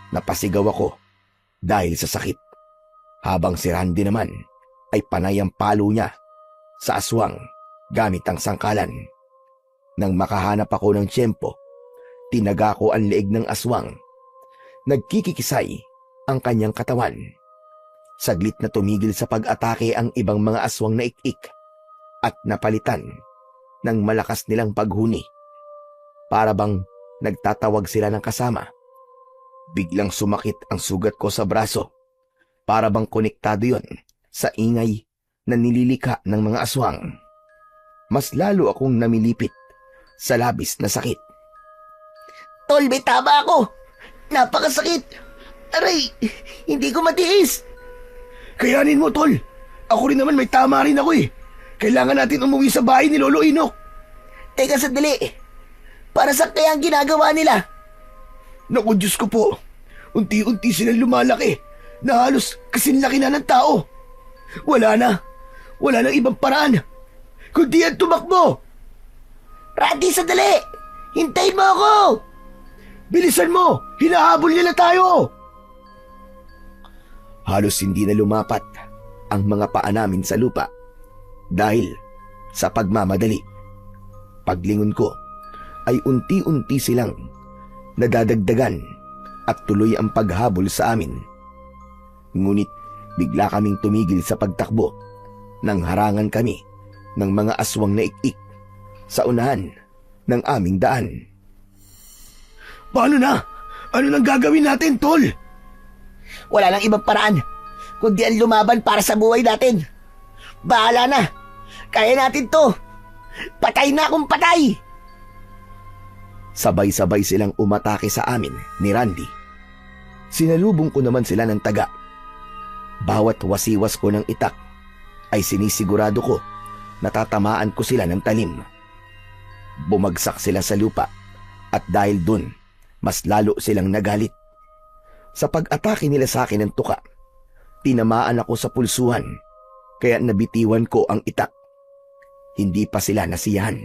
Speaker 3: Napasigaw ako dahil sa sakit. Habang si Randy naman ay panay ang palo niya sa aswang gamit ang sangkalan. Nang makahanap ako ng tiyempo, tinaga ko ang leeg ng aswang. Nagkikikisay ang kanyang katawan. Saglit na tumigil sa pag-atake ang ibang mga aswang na ik-ik at napalitan ng malakas nilang paghuni. Para bang nagtatawag sila ng kasama. Biglang sumakit ang sugat ko sa braso. Para bang konektado yon sa ingay na nililika ng mga aswang. Mas lalo akong namilipit sa labis na sakit.
Speaker 2: Tol, may tama ako. Napakasakit. Aray, hindi ko matiis.
Speaker 1: Kayanin mo, tol. Ako rin naman may tama rin ako eh. Kailangan natin umuwi sa bahay ni Lolo Inok.
Speaker 2: Teka sandali. Para sa kaya ang ginagawa nila?
Speaker 1: Naku, Diyos ko po. Unti-unti silang lumalaki na halos kasinlaki na ng tao. Wala nang ibang paraan kundi ang tumakbo.
Speaker 2: Randy, sandali. Hintayin mo ako.
Speaker 1: Bilisan mo, hinahabol nila tayo.
Speaker 3: Halos hindi na lumapat ang mga paa namin sa lupa dahil sa pagmamadali. Paglingon ko ay unti-unti silang nadadagdagan at tuloy ang paghabol sa amin. Ngunit bigla kaming tumigil sa pagtakbo nang harangan kami ng mga aswang na ik-ik sa unahan ng aming daan.
Speaker 1: Paano na? Ano nang gagawin natin, tol?
Speaker 2: Wala nang ibang paraan kundi ang lumaban para sa buhay natin. Bahala na. Kaya natin to. Patay na akong patay.
Speaker 3: Sabay-sabay silang umatake sa amin ni Randy. Sinalubong ko naman sila ng taga. Bawat wasiwas ko ng itak ay sinisigurado ko na tatamaan ko sila ng talim. Bumagsak sila sa lupa at dahil dun, mas lalo silang nagalit. Sa pag-atake nila sa akin ng tuka, tinamaan ako sa pulsuhan kaya nabitiwan ko ang itak. Hindi pa sila nasiyahan.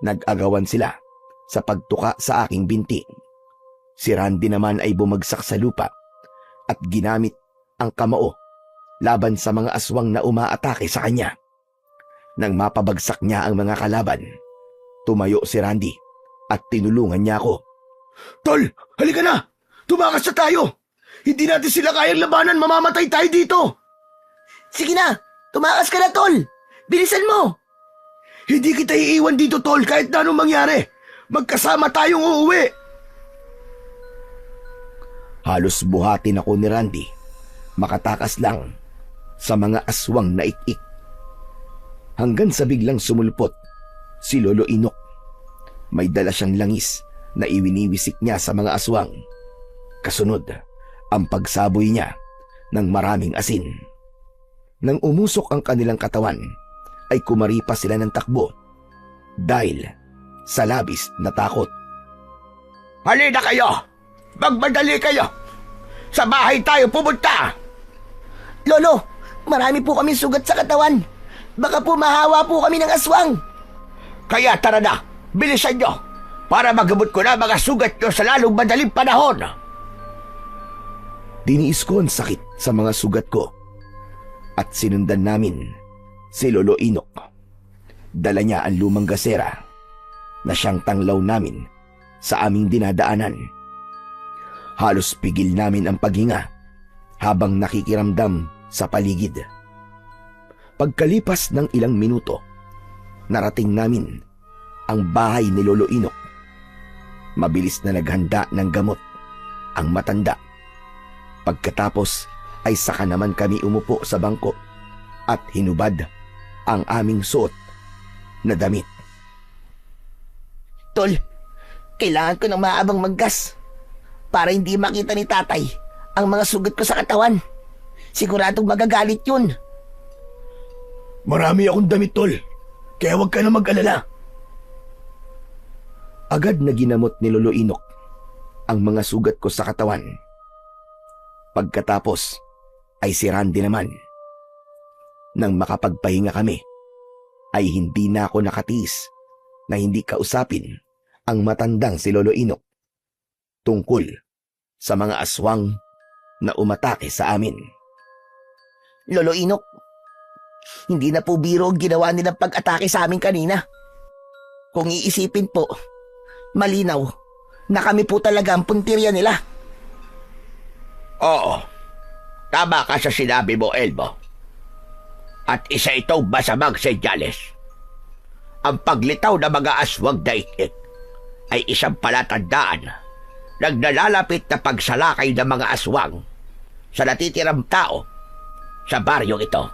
Speaker 3: Nag-agawan sila sa pagtuka sa aking binti. Si Randy naman ay bumagsak sa lupa at ginamit ang kamao laban sa mga aswang na umaatake sa kanya. Nang mapabagsak niya ang mga kalaban, tumayo si Randy at tinulungan niya ako.
Speaker 1: Tol, halika na! Tumakas na tayo! Hindi natin sila kayang labanan, mamamatay tayo dito!
Speaker 2: Sige na, tumakas ka na, tol. Bilisan mo.
Speaker 1: Hindi kita iiwan dito, tol, kahit na anong mangyari. Magkasama tayong uuwi.
Speaker 3: Halos buhatin ako ni Randy, makatakas lang sa mga aswang na ik-ik. Hanggang sa biglang sumulpot si Lolo Inok. May dala siyang langis na iwiniwisik niya sa mga aswang. Kasunod, ang pagsaboy niya ng maraming asin. Nang umusok ang kanilang katawan, ay kumaripa sila ng takbo dahil sa labis na takot.
Speaker 1: Halina kayo! Magmadali kayo! Sa bahay tayo pumunta!
Speaker 2: Lolo, marami po kami sugat sa katawan. Baka po mahawa po kami ng aswang.
Speaker 1: Kaya tara na, bilisan nyo para magamot ko na mga sugat nyo sa lalong madaling panahon.
Speaker 3: Diniis ko ang sakit sa mga sugat ko at sinundan namin si Lolo Inok. Dala niya ang lumang gasera na siyang tanglaw namin sa aming dinadaanan. Halos pigil namin ang paghinga habang nakikiramdam sa paligid. Pagkalipas ng ilang minuto, narating namin ang bahay ni Lolo Inok. Mabilis na naghanda ng gamot ang matanda. Pagkatapos ay saka naman kami umupo sa bangko at hinubad ang aming suot na damit.
Speaker 2: Tol, kailangan ko ng maabang maggas para hindi makita ni tatay ang mga sugat ko sa katawan. Siguradong magagalit yun.
Speaker 1: Marami akong damit, tol. Kaya huwag ka na mag-alala.
Speaker 3: Agad na ginamot ni Lolo Inok ang mga sugat ko sa katawan. Pagkatapos ay si Randy naman. Nang makapagpahinga kami, ay hindi na ako nakatiis na hindi kausapin ang matandang si Lolo Inok tungkol sa mga aswang na umatake sa amin.
Speaker 2: Lolo Inok, hindi na po biro ang ginawa nilang pag-atake sa amin kanina. Kung iisipin po, malinaw na kami po talaga ang puntirya nila.
Speaker 1: Oo.
Speaker 2: Tama ka sa sinabi mo, Elmo. At isa itong masamang senyales. Ang paglitaw ng mga aswang daigdig ay isang palatandaan ng nalalapit na pagsalakay ng mga aswang sa natitirang tao sa baryong ito.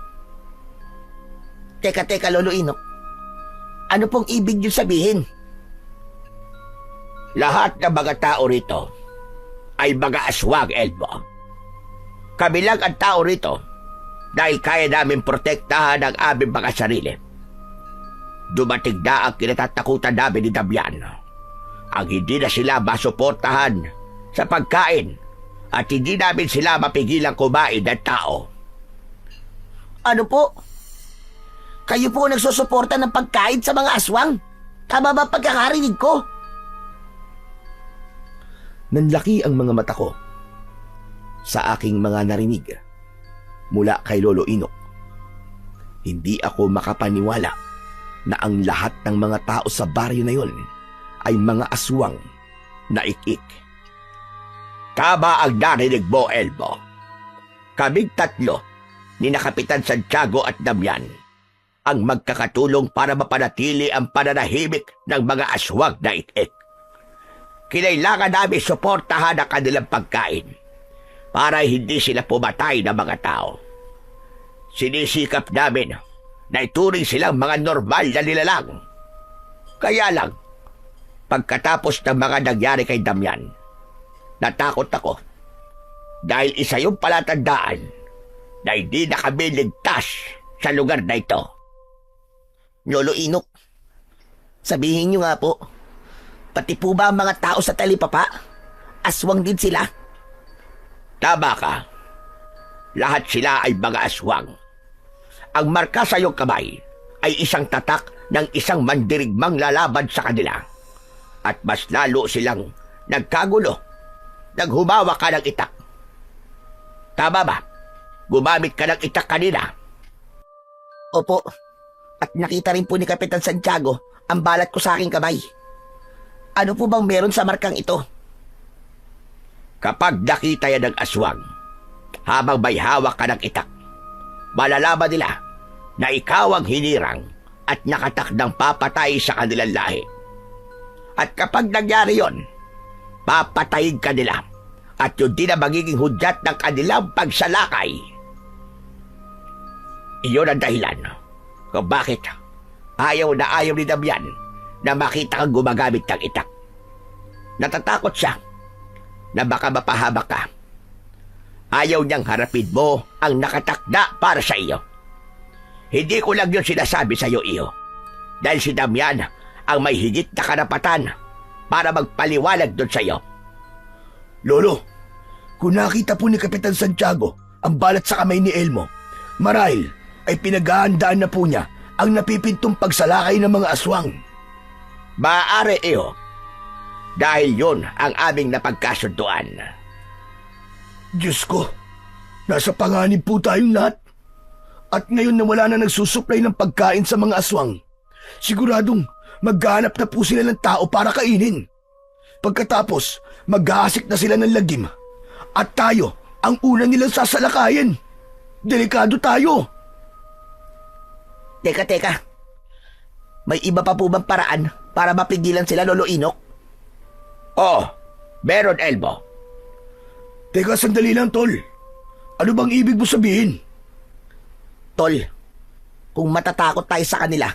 Speaker 1: Teka, Lolo Inok. Ano pong ibig niyo sabihin?
Speaker 2: Lahat ng mga tao rito ay mga aswang, Elmo. Kami lang ang tao rito dahil kaya namin protektahan ang aming mga sarili. Dumating na ang kinatatakutan namin ni Damian. Ang hindi na sila masuportahan sa pagkain at hindi namin sila mapigilang kumain ng tao.
Speaker 1: Ano po? Kayo po nagsusuporta ng pagkain sa mga aswang? Tama ba pagkakarinig ko?
Speaker 3: Nanlaki ang mga mata ko sa aking mga narinig mula kay Lolo Inok. Hindi ako makapaniwala na ang lahat ng mga tao sa baryo na yun ay mga aswang na ik-ik.
Speaker 2: Tama ang narinig mo, Elmo. Kaming tatlo ni na Kapitan Santiago at Damian ang magkakatulong para mapanatili ang pananahimik ng mga aswang na ik-ik. Kinailangan namin suportahan ang kanilang pagkain para hindi sila pumatay ng mga tao. Sinisikap namin na ituring silang mga normal na nilalang. Kaya lang, pagkatapos ng mga nangyari kay Damian, natakot ako dahil isa yung palatandaan na hindi na kami ligtas sa lugar na ito.
Speaker 1: Lolo Inok, sabihin niyo nga po, pati po ba ang mga tao sa talipapa? Aswang din sila?
Speaker 2: Tama ka. Lahat sila ay mga aswang. Ang marka sa iyong kamay ay isang tatak ng isang mandirigmang lalaban sa kanila. At mas lalo silang nagkagulo. Naghumawa ka ng itak. Tama ba? Gumamit ka ng itak kanina.
Speaker 1: Opo. At nakita rin po ni Kapitan Santiago ang balat ko sa aking kamay. Ano po bang meron sa markang ito?
Speaker 2: Kapag nakita yan ng aswang, habang may hawak ka ng itak, malalaman nila na ikaw ang hinirang at nakatakdang papatay sa kanilang lahi. At kapag nangyari yon, papatayin ka nila at yun din ang magiging hudyat ng kanilang pagsalakay. Iyon ang dahilan kung bakit ayaw na ayaw ni Damian na makita kang gumagamit ng itak. Natatakot siya na baka mapahamak ka. Ayaw niyang harapin mo ang nakatakda para sa iyo. Hindi ko lang yun sinasabi sa iyo, iyo. Dahil si Damian ang may higit na karapatan para magpaliwanag doon sa iyo.
Speaker 4: Lolo, kung nakita po ni Kapitan Santiago ang balat sa kamay ni Elmo, marahil ay pinaghahandaan na po niya ang napipintong pagsalakay ng mga aswang.
Speaker 2: Maaari, iyo. Dahil yun ang aming napagkasunduan.
Speaker 4: Diyos ko, nasa panganib po tayong lahat. At ngayon na wala na nagsusuplay ng pagkain sa mga aswang, siguradong maghahanap na po sila ng tao para kainin. Pagkatapos, maghahasik na sila ng lagim. At tayo ang una nilang sasalakayin. Delikado tayo.
Speaker 1: Teka. May iba pa po bang paraan para mapigilan sila, Lolo Inok?
Speaker 2: Oh, meron, Elmo.
Speaker 4: Teka, sandali lang, Tol. Ano bang ibig mo sabihin?
Speaker 1: Tol, kung matatakot tayo sa kanila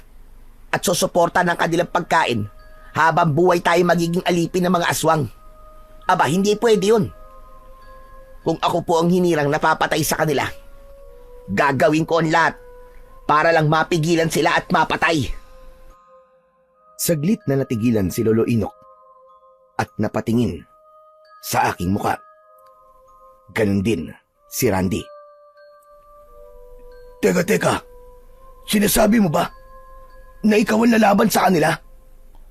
Speaker 1: at susuporta ng kanilang pagkain habang buhay tayo magiging alipin ng mga aswang, aba, hindi pwede yun. Kung ako po ang hinirang napapatay sa kanila, gagawin ko ang lahat para lang mapigilan sila at mapatay.
Speaker 3: Saglit na natigilan si Lolo Inok at napatingin sa aking muka. Ganon din si Randy.
Speaker 4: Teka. Sinasabi mo ba na ikaw ang lalaban sa kanila?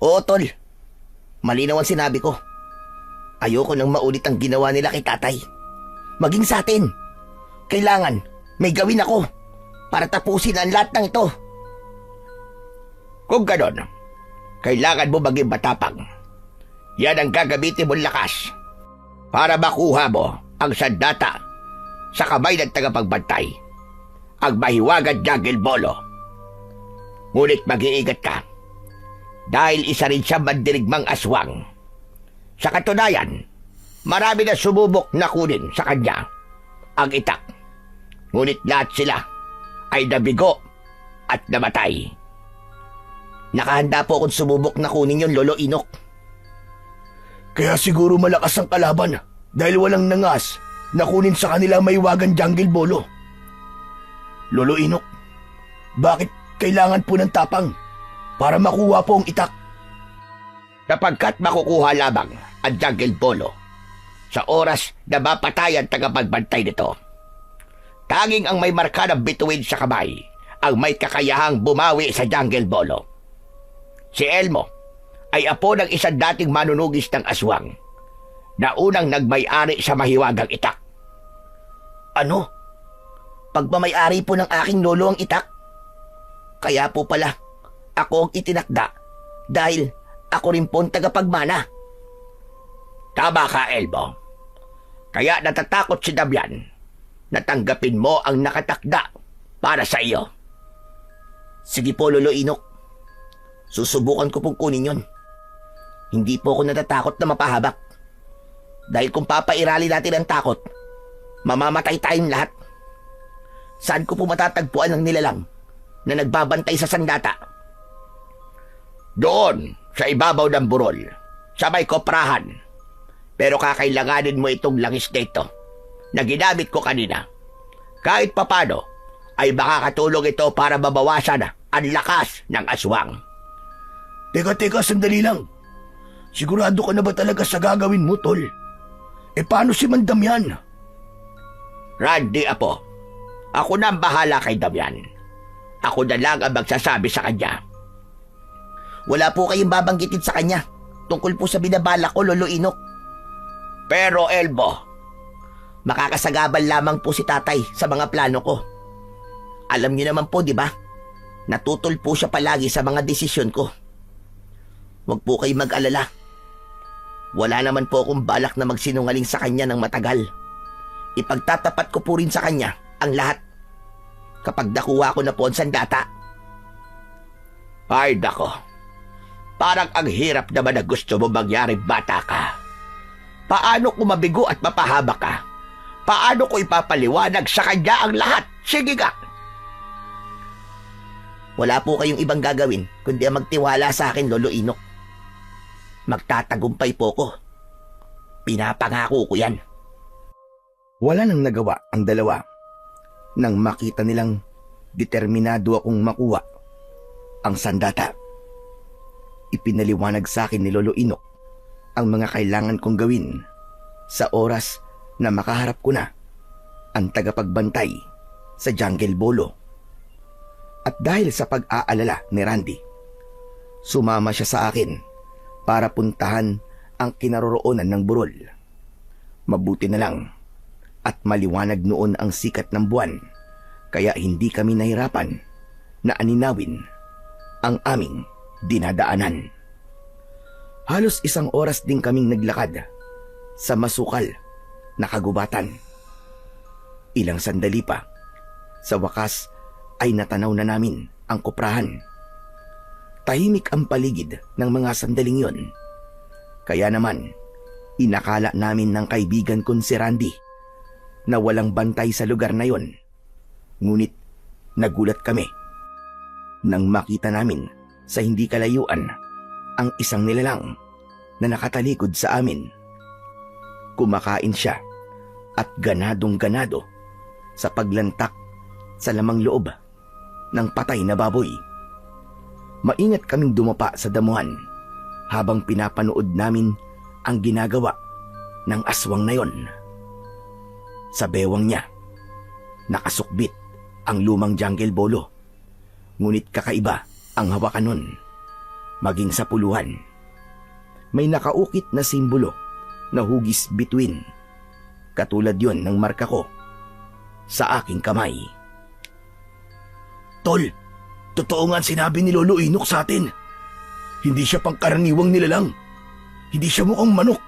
Speaker 1: Oo, Tol. Malinaw ang sinabi ko. Ayoko nang maulit ang ginawa nila kay tatay. Maging sa atin. Kailangan may gawin ako para tapusin ang lahat ng ito.
Speaker 2: Kung ganon, kailangan mo maging matapang. Yan ang gagamitin mong lakas para makuha mo ang sandata sa kamay ng tagapagbantay, ang mahiwagang Jungle Bolo. Ngunit mag-iingat ka, dahil isa rin siya mandirigmang aswang. Sa katunayan, marami na sumubok na kunin sa kanya ang itak. Ngunit lahat sila ay nabigo at namatay. Nakahanda po akong sumubok na kunin yon, Lolo Inok.
Speaker 1: Kaya siguro malakas ang kalaban dahil walang nangas na kunin sa kanila may wagang Jungle Bolo. Lolo Inok, bakit kailangan po ng tapang para makuha po ang itak?
Speaker 2: Sapagkat makukuha lamang ang Jungle Bolo sa oras na mapatay ang tagapagbantay nito. Tanging ang may marka ng bituin sa kamay ang may kakayahang bumawi sa Jungle Bolo. Si Elmo ay apo ng isang dating manunugis ng aswang na unang nagmay-ari sa mahiwagang itak.
Speaker 1: Ano? Pagmamayari po ng aking lolo ang itak? Kaya po pala, ako ang itinakda dahil ako rin po ang tagapagmana.
Speaker 2: Tama ka, Elmo. Kaya natatakot si Damian na tanggapin mo ang nakatakda para sa iyo.
Speaker 1: Sige po, Lolo Inok. Susubukan ko pong kunin yon. Hindi po ako natatakot na mapahabak. Dahil kung papairali natin ang takot, mamamatay tayong lahat. Saan ko po matatagpuan ang nilalang na nagbabantay sa sandata?
Speaker 2: Doon, sa ibabaw ng burol, sa may koprahan. Pero kakailanganin mo itong langis na ito na ginamit ko kanina. Kahit papano, ay makakatulong ito para mabawasan ang lakas ng aswang.
Speaker 1: Teka, sandali lang. Sigurado ka na ba talaga sa gagawin mo, Tol? Paano si Mandamian?
Speaker 2: Randy, apo. Ako na ang bahala kay Damian. Ako na lang ang magsasabi sa kanya.
Speaker 1: Wala po kayong babanggitin sa kanya tungkol po sa binabala ko, Lolo Inok.
Speaker 2: Pero, Elmo,
Speaker 1: makakasagabal lamang po si tatay sa mga plano ko. Alam niyo naman po, di ba? Natutol po siya palagi sa mga desisyon ko. Huwag po kayo mag-alala. Wala naman po akong balak na magsinungaling sa kanya ng matagal. Ipagtatapat ko po rin sa kanya ang lahat kapag nakuha ko na po ang sandata.
Speaker 2: Ay, nako. Parang ang hirap naman na gusto mo mangyari, bata ka. Paano ko mabigo at mapahaba ka? Paano ko ipapaliwanag sa kanya ang lahat? Sige ka!
Speaker 1: Wala po kayong ibang gagawin kundi ang magtiwala sa akin, Lolo Inok. Magtatagumpay po ko. Pinapangako ko yan.
Speaker 3: Wala nang nagawa ang dalawa nang makita nilang determinado akong makuha ang sandata. Ipinaliwanag sa akin ni Lolo Inok ang mga kailangan kong gawin sa oras na makaharap ko na ang tagapagbantay sa Jungle Bolo. At dahil sa pag-aalala ni Randy, sumama siya sa akin para puntahan ang kinaroroonan ng burol. Mabuti na lang at maliwanag noon ang sikat ng buwan, kaya hindi kami nahirapan na aninawin ang aming dinadaanan. Halos 1 oras din kaming naglakad sa masukal na kagubatan. Ilang sandali pa, sa wakas ay natanaw na namin ang kuprahan. Tahimik ang paligid ng mga sandaling yon. Kaya naman, inakala namin ng kaibigan kong si Randy na walang bantay sa lugar na yon. Ngunit nagulat kami nang makita namin sa hindi kalayuan ang isang nilalang na nakatalikod sa amin. Kumakain siya at ganadong-ganado sa paglantak sa lamang loob ng patay na baboy. Maingat kaming dumapa sa damuhan habang pinapanood namin ang ginagawa ng aswang na yon. Sa bewang niya, nakasukbit ang lumang Jungle Bolo. Ngunit kakaiba ang hawakan nun. Maging sa puluhan, may nakaukit na simbolo na hugis bituin. Katulad yon ng marka ko sa aking kamay.
Speaker 1: Tol, totoo nga ang sinabi ni Lolo Inok sa atin. Hindi siya pangkaraniwang nilalang. Hindi siya mukhang manok.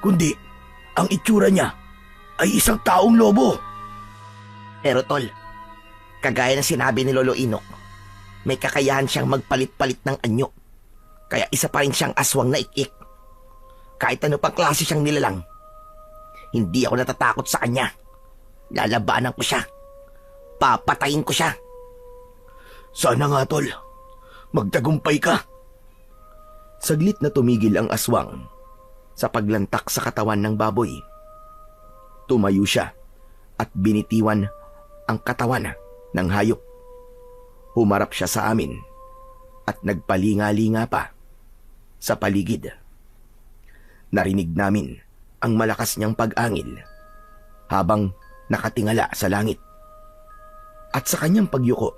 Speaker 1: Kundi, ang itsura niya ay isang taong lobo.
Speaker 2: Pero tol, kagaya ng sinabi ni Lolo Inok, may kakayahan siyang magpalit-palit ng anyo. Kaya isa pa rin siyang aswang na ik-ik. Kahit ano pang klase siyang nilalang, hindi ako natatakot sa kanya. Lalabanan ko siya. Papatayin ko siya.
Speaker 1: Sana nga tol, magtagumpay ka.
Speaker 3: Saglit na tumigil ang aswang sa paglantak sa katawan ng baboy. Tumayo siya at binitiwan ang katawan ng hayop. Humarap siya sa amin at nagpalinga-linga pa sa paligid. Narinig namin ang malakas niyang pag-angil habang nakatingala sa langit. At sa kanyang pagyuko,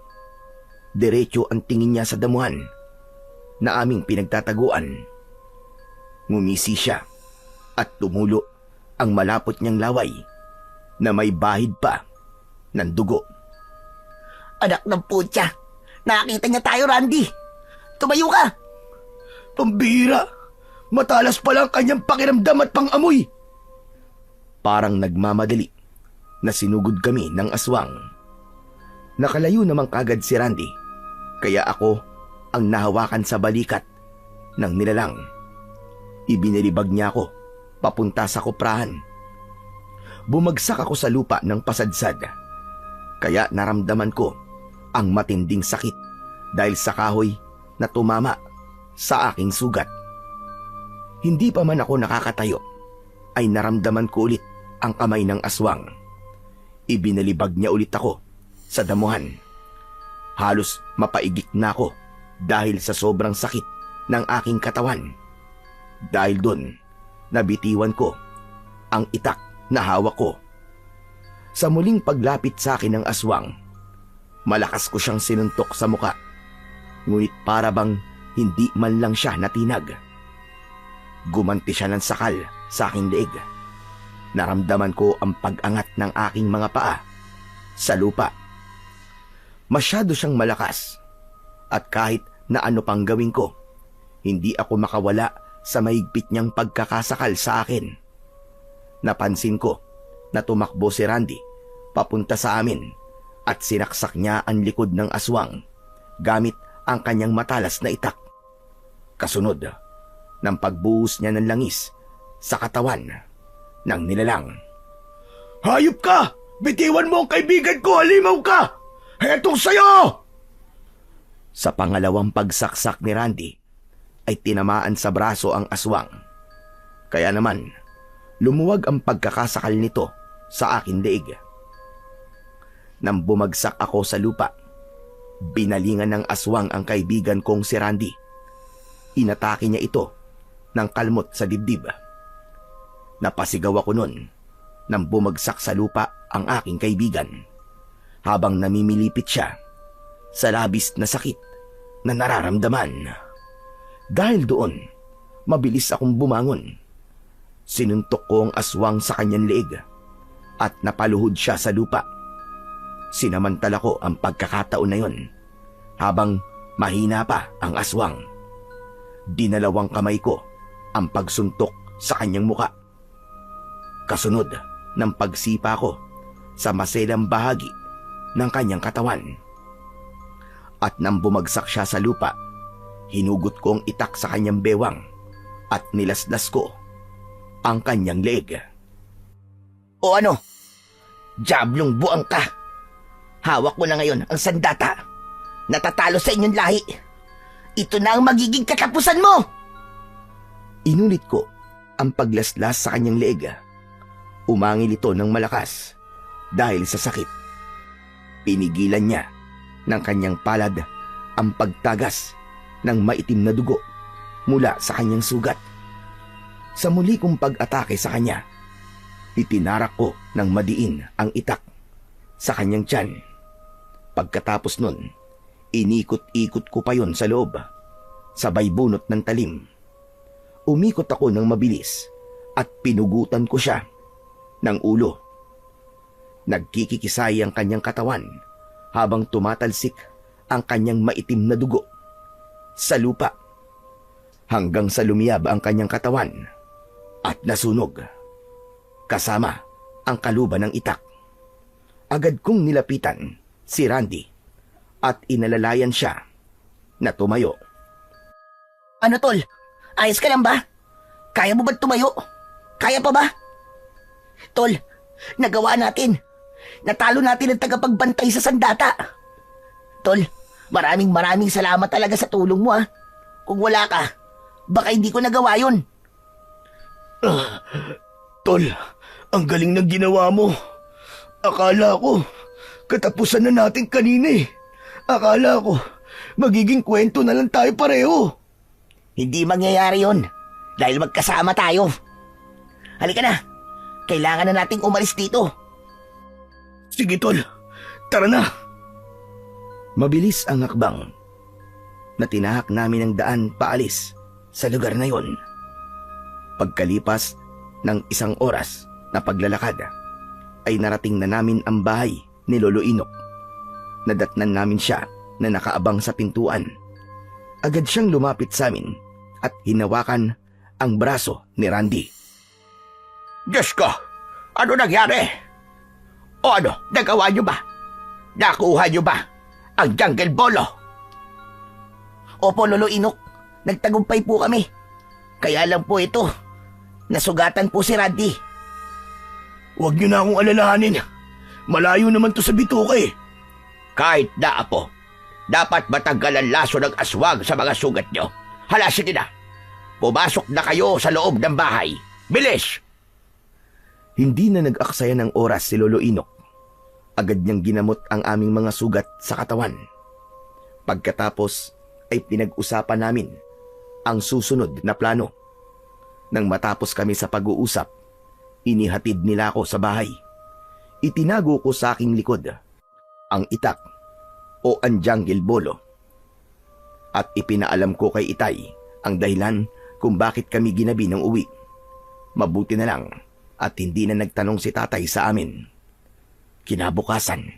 Speaker 3: diretso ang tingin niya sa damuhan na aming pinagtataguan. Ngumisi siya at tumulo ang malapot niyang laway na may bahid pa ng dugo.
Speaker 2: Anak ng putya, nakakita niya tayo, Randy. Tumayo ka.
Speaker 1: Pambira, matalas pala ang kanyang pakiramdam at pangamoy.
Speaker 3: Parang nagmamadali na sinugod kami ng aswang. Nakalayo namang kagad si Randy, kaya ako ang nahawakan sa balikat ng nilalang. Ibinilibag niya ako papunta sa kuprahan. Bumagsak ako sa lupa ng pasadsad, kaya naramdaman ko ang matinding sakit dahil sa kahoy na tumama sa aking sugat. Hindi pa man ako nakakatayo, ay naramdaman ko ulit ang kamay ng aswang. Ibinalibag niya ulit ako sa damuhan. Halos mapaigik na ako dahil sa sobrang sakit ng aking katawan. Dahil doon, nabitiwan ko ang itak na hawak ko. Sa muling paglapit sa akin ng aswang, malakas ko siyang sinuntok sa muka. Ngunit para bang hindi man lang siya natinag. Gumanti siya ng sakal sa aking leeg. Naramdaman ko ang pag-angat ng aking mga paa sa lupa. Masyado siyang malakas at kahit na ano pang gawin ko, hindi ako makawala sa mahigpit niyang pagkakasakal sa akin. Napansin ko na tumakbo si Randy papunta sa amin at sinaksak niya ang likod ng aswang gamit ang kanyang matalas na itak. Kasunod ng pagbuhos niya ng langis sa katawan ng nilalang.
Speaker 1: Hayop ka! Bitiwan mo ang kaibigan ko, halimaw ka! Hetong sayo!
Speaker 3: Sa pangalawang pagsaksak ni Randy, ay tinamaan sa braso ang aswang. Kaya naman, lumuwag ang pagkakasakal nito sa aking leeg. Nang bumagsak ako sa lupa, binalingan ng aswang ang kaibigan kong si Randy. Inatake niya ito ng kalmot sa dibdib. Napasigaw ako nun nang bumagsak sa lupa ang aking kaibigan habang namimilipit siya sa labis na sakit na nararamdaman. Dahil doon, mabilis akong bumangon. Sinuntok ko ang aswang sa kanyang leeg at napaluhod siya sa lupa. Sinamantala ko ang pagkakataon na yon habang mahina pa ang aswang. Dinalawang kamay ko ang pagsuntok sa kanyang muka. Kasunod ng pagsipa ko sa maselang bahagi ng kanyang katawan. At nang bumagsak siya sa lupa, hinugot ko ang itak sa kanyang bewang at nilaslas ko ang kanyang leeg.
Speaker 2: O ano? Diablong buang ka. Hawak mo na ngayon ang sandata. Natatalo sa inyong lahi. Ito na ang magiging katapusan mo!
Speaker 3: Inulit ko ang paglaslas sa kanyang leeg. Umangil ito ng malakas dahil sa sakit. Pinigilan niya ng kanyang palad ang pagtagas ng maitim na dugo mula sa kanyang sugat. Sa muli kong pag-atake sa kanya, itinarak ko ng madiin ang itak sa kanyang tiyan. Pagkatapos nun, inikot-ikot ko pa yon sa loob, sabay bunot ng talim. Umikot ako ng mabilis at pinugutan ko siya ng ulo. Nagkikikisay ang kanyang katawan habang tumatalsik ang kanyang maitim na dugo sa lupa hanggang sa lumiyab ang kanyang katawan at nasunog kasama ang kaluban ng itak. Agad kong nilapitan si Randy at inalalayan siya na tumayo.
Speaker 2: Ano tol? Ayos ka lang ba? Kaya mo ba tumayo? Kaya pa ba? Tol, nagawa natin. Natalo natin ang tagapagbantay sa sandata. Tol, maraming salamat talaga sa tulong mo ah. Kung wala ka, baka hindi ko nagawa yun.
Speaker 1: Tol, ang galing ng ginawa mo. Akala ko, katapusan na natin kanina eh. Akala ko, magiging kwento na lang tayo pareho.
Speaker 2: Hindi mangyayari yun dahil magkasama tayo. Halika na, kailangan na nating umalis dito.
Speaker 1: Sige tol, tara na.
Speaker 3: Mabilis ang hakbang na tinahak namin ang daan paalis sa lugar na yon. Pagkalipas ng 1 oras na paglalakad, ay narating na namin ang bahay ni Lolo Inok. Nadatnan namin siya na nakaabang sa pintuan. Agad siyang lumapit sa amin at hinawakan ang braso ni Randy.
Speaker 2: Diyos ko, ano nangyari? O ano, nagawa niyo ba? Nakuha niyo ba ang jungle bolo? Opo, Lolo Inok. Nagtagumpay po kami. Kaya lang po ito, nasugatan po si Randy.
Speaker 1: Huwag niyo na akong alalahanin. Malayo naman to sa bituka eh.
Speaker 2: Kahit na apo, dapat matanggal ang laso ng aswang sa mga sugat niyo. Hala, sige na. Pumasok na kayo sa loob ng bahay. Bilis!
Speaker 3: Hindi na nag-aksaya ng oras si Lolo Inok. Agad niyang ginamot ang aming mga sugat sa katawan. Pagkatapos ay pinag-usapan namin ang susunod na plano. Nang matapos kami sa pag-uusap, inihatid nila ako sa bahay. Itinago ko sa aking likod ang itak o ang jungle bolo. At ipinaalam ko kay Itay ang dahilan kung bakit kami ginabi ng uwi. Mabuti na lang at hindi na nagtanong si Tatay sa amin. Kinabukasan,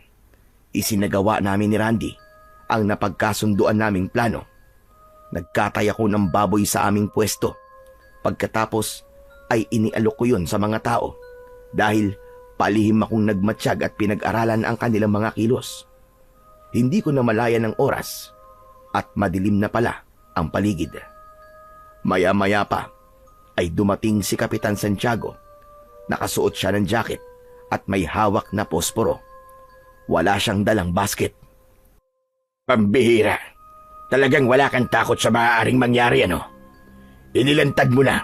Speaker 3: isinagawa namin ni Randy ang napagkasunduan naming plano. Nagkatay ako ng baboy sa aming pwesto. Pagkatapos ay inialok ko yun sa mga tao dahil palihim akong nagmatsyag at pinag-aralan ang kanilang mga kilos. Hindi ko namalayan ng oras at madilim na pala ang paligid. Maya-maya pa ay dumating si Kapitan Santiago. Nakasuot siya ng jacket at may hawak na posporo. Wala siyang dalang basket.
Speaker 1: Pambihira. Talagang wala kang takot sa maaaring mangyari ano? Inilantad mo na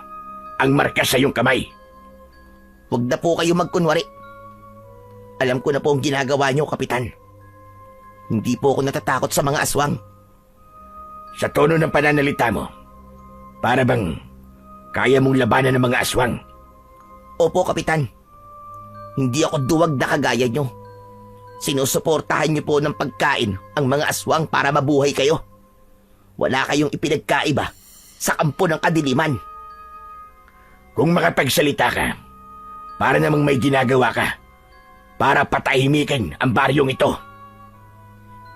Speaker 1: ang marka sa iyong kamay.
Speaker 2: Huwag na po kayo magkunwari. Alam ko na po ang ginagawa niyo, Kapitan. Hindi po ako natatakot sa mga aswang.
Speaker 1: Sa tono ng pananalita mo, para bang kaya mong labanan ng mga aswang?
Speaker 2: Opo, Kapitan. Hindi ako duwag na kagaya niyo. Sinusuportahan niyo po ng pagkain ang mga aswang para mabuhay kayo. Wala kayong ipinagkaiba sa kampo ng kadiliman.
Speaker 1: Kung makapagsalita ka, para namang may ginagawa ka, para patahimikin ang baryong ito.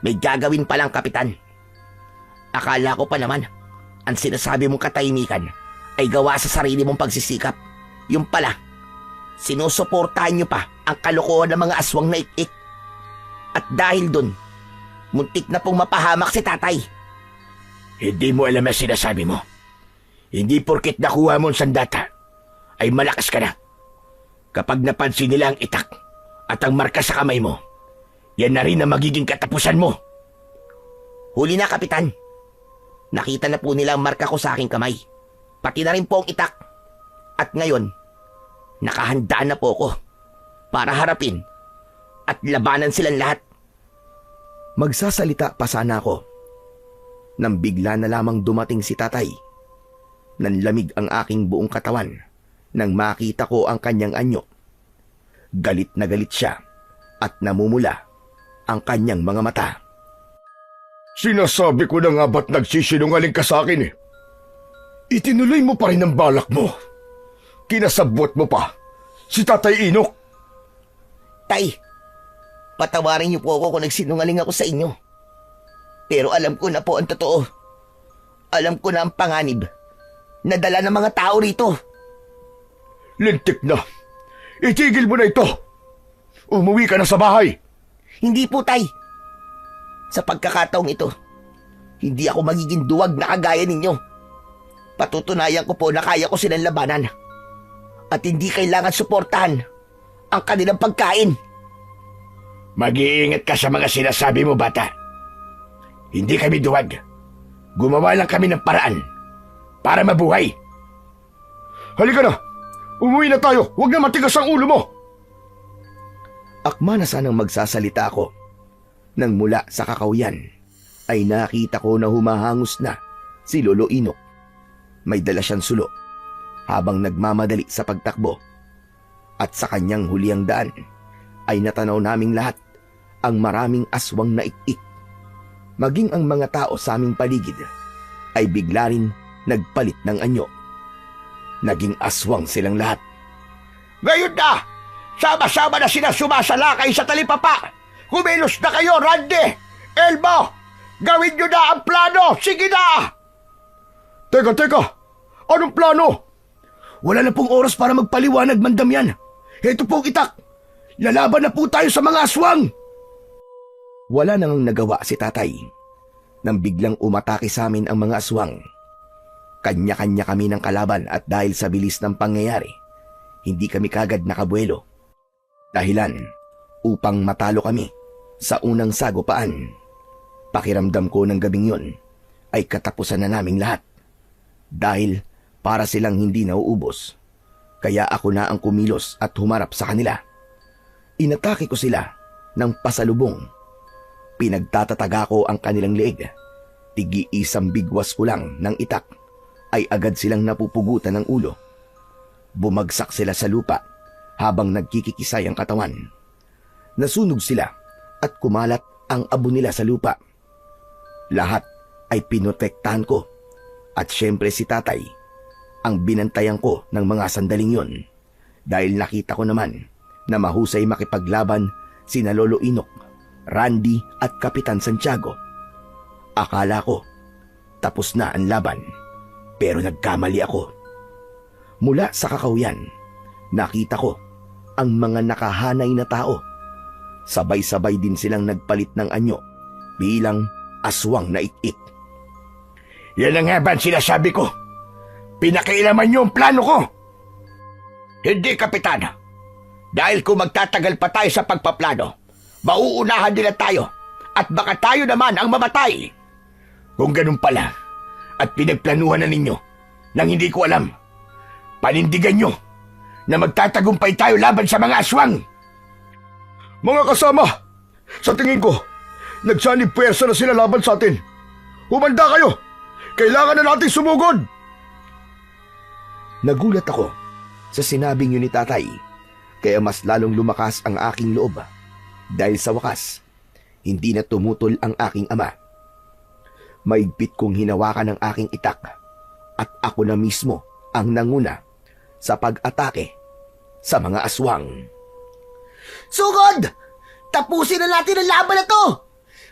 Speaker 2: May gagawin pa lang, Kapitan. Akala ko pa naman, ang sinasabi mong katahimikan ay gawa sa sarili mong pagsisikap. Yung pala, sinusuportahan niyo pa ang kalokohan ng mga aswang na ik-ik. At dahil dun, muntik na pong mapahamak si Tatay.
Speaker 1: Hindi mo alam ang sinasabi mo. Hindi porket nakuha mo ang sandata, ay malakas ka na. Kapag napansin nila ang itak at ang marka sa kamay mo, yan na rin ang magiging katapusan mo.
Speaker 2: Huli na, Kapitan. Nakita na po nila ang marka ko sa aking kamay. Pati na rin po ang itak. At ngayon, nakahanda na po ako para harapin at labanan silang lahat.
Speaker 3: Magsasalita pa sana ako nang bigla na lamang dumating si Tatay. Nanlamig ang aking buong katawan nang makita ko ang kanyang anyo. Galit na galit siya at namumula ang kanyang mga mata.
Speaker 4: Sinasabi ko na nga ba't nagsisinungaling ka sa akin eh? Itinuloy mo pa rin ang balak mo. Kinasabot mo pa si Tatay Inok.
Speaker 2: Tay, patawarin niyo po ako kung nagsinungaling ako sa inyo. Pero alam ko na po ang totoo. Alam ko na ang panganib na dala ng mga tao rito.
Speaker 4: Lintik na. Itigil mo na ito. Umuwi ka na sa bahay.
Speaker 2: Hindi po, Tay. Sa pagkakataong ito, hindi ako magiging duwag na kagaya ninyo. Patutunayan ko po na kaya ko silang labanan. At hindi kailangan suportahan ang kanilang pagkain.
Speaker 1: Mag-iingat ka sa mga sinasabi mo, bata. Hindi kami duwag. Gumawa lang kami ng paraan para mabuhay.
Speaker 4: Halika na. Umuwi na tayo. Huwag na matigas ang ulo mo.
Speaker 3: Akma na sanang magsasalita ako. Nang mula sa kakawyan, ay nakita ko na humahangos na si Lolo Inok. May dala siyang sulo habang nagmamadali sa pagtakbo. At sa kanyang huliang daan ay natanaw naming lahat ang maraming aswang na ik-ik. Maging ang mga tao sa aming paligid ay bigla rin nagpalit ng anyo. Naging aswang silang lahat.
Speaker 1: Ngayon na! Sama-sama na sila sumasalakay sa talipapa! Kumilos na kayo, Randy! Elmo! Gawin nyo na ang plano! Sige na!
Speaker 4: Teka. Anong plano?
Speaker 1: Wala na pong oras para magpaliwanag, Mandamyan. Heto pong itak. Lalaban na po tayo sa mga aswang.
Speaker 3: Wala nang nagawa si tatay nang biglang umatake sa amin ang mga aswang. Kanya-kanya kami ng kalaban at dahil sa bilis ng pangyayari, hindi kami kagad nakabuelo. Dahilan upang matalo kami sa unang sagupaan. Pakiramdam ko ng gabing yon ay katapusan na naming lahat. Dahil para silang hindi nauubos, kaya ako na ang kumilos at humarap sa kanila. Inatake ko sila ng pasalubong. Pinagtatataga ko ang kanilang leeg. Tigi-isang bigwas ko lang ng itak ay agad silang napupugutan ng ulo. Bumagsak sila sa lupa habang nagkikikisay ang katawan. Nasunog sila at kumalat ang abo nila sa lupa. Lahat ay pinotektahan ko at syempre si tatay ang binantayan ko ng mga sandaling yon dahil nakita ko naman na mahusay makipaglaban sina Lolo Inok, Randy at Kapitan Santiago. Akala ko tapos na ang laban pero nagkamali ako. Mula sa kakawyan, nakita ko ang mga nakahanay na tao. Sabay-sabay din silang nagpalit ng anyo bilang aswang na ik-ik.
Speaker 1: Yan ang nga ba ang sinasabi ko? Pinakailaman niyo ang plano ko. Hindi, Kapitan. Dahil kung magtatagal pa tayo sa pagpaplano, mauunahan nila tayo at baka tayo naman ang mamatay. Kung ganun pala at pinagplanuhan na ninyo nang hindi ko alam, panindigan nyo na magtatagumpay tayo laban sa mga aswang.
Speaker 4: Mga kasama, sa tingin ko, nagsanib pwersa na sila laban sa atin. Humanda kayo! Kailangan na natin sumugod!
Speaker 3: Nagulat ako sa sinabing yun ni tatay, kaya mas lalong lumakas ang aking loob. Dahil sa wakas, hindi na tumutol ang aking ama. Maigpit kong hinawakan ang aking itak at ako na mismo ang nanguna sa pag-atake sa mga aswang.
Speaker 2: Sugod! Tapusin na natin ang laban na to!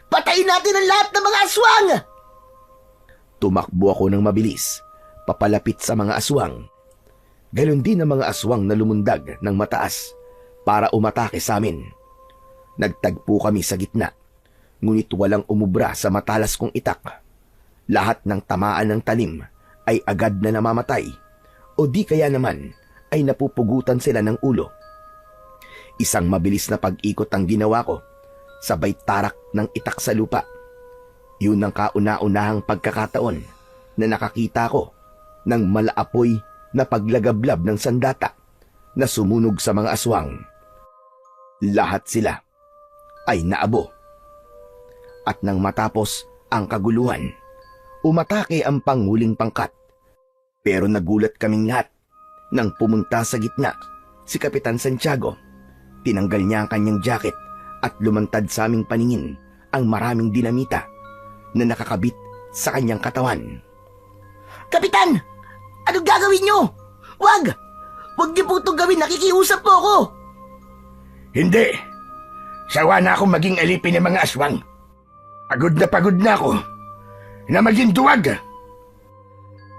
Speaker 2: Patayin natin ang lahat ng mga aswang!
Speaker 3: Tumakbo ako ng mabilis, papalapit sa mga aswang. Ganon din ang mga aswang na lumundag ng mataas para umatake sa amin. Nagtagpo kami sa gitna, ngunit walang umubra sa matalas kong itak. Lahat ng tamaan ng talim ay agad na namamatay o di kaya naman ay napupugutan sila ng ulo. Isang mabilis na pag-ikot ang ginawa ko, sabay tarak ng itak sa lupa. Yun ang kauna-unahang pagkakataon na nakakita ko ng malaapoy na paglagablab ng sandata na sumunog sa mga aswang. Lahat sila ay naabo. At nang matapos ang kaguluhan, umatake ang panghuling pangkat. Pero nagulat kaming lahat nang pumunta sa gitna si Kapitan Santiago. Tinanggal niya ang kanyang jacket at lumantad sa aming paningin ang maraming dinamita na nakakabit sa kanyang katawan.
Speaker 2: Kapitan! Anong gagawin nyo? Wag! Wag niyo po itong gawin, nakikiusap po ako!
Speaker 1: Hindi. Sawa na akong maging alipin ng mga aswang. Pagod na ako na maging duwag.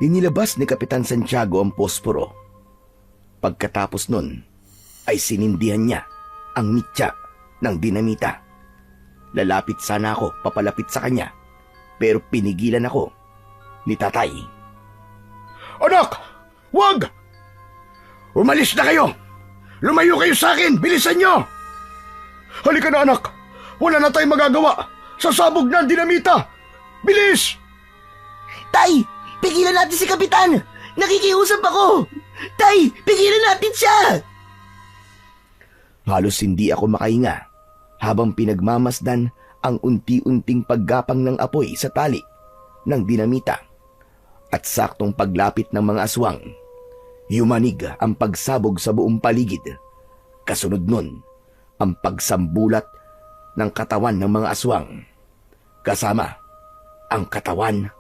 Speaker 3: Inilabas ni Kapitan Santiago ang posporo. Pagkatapos nun, ay sinindihan niya ang mitya ng dinamita. Lalapit sana ako papalapit sa kanya, pero pinigilan ako ni tatay.
Speaker 4: Anak! Wag! Umalis na kayo! Lumayo kayo sa akin! Bilisan nyo! Halika na, anak! Wala na tayong magagawa! Sasabog na ang dinamita! Bilis!
Speaker 2: Tay, pigilan natin si Kapitan! Nakikiusap ako! Tay, pigilan natin siya!
Speaker 3: Halos hindi ako makahinga habang pinagmamasdan ang unti-unting paggapang ng apoy sa tali ng dinamita. At saktong paglapit ng mga aswang, yumanig ang pagsabog sa buong paligid. Kasunod nun, ang pagsambulat ng katawan ng mga aswang, kasama ang katawan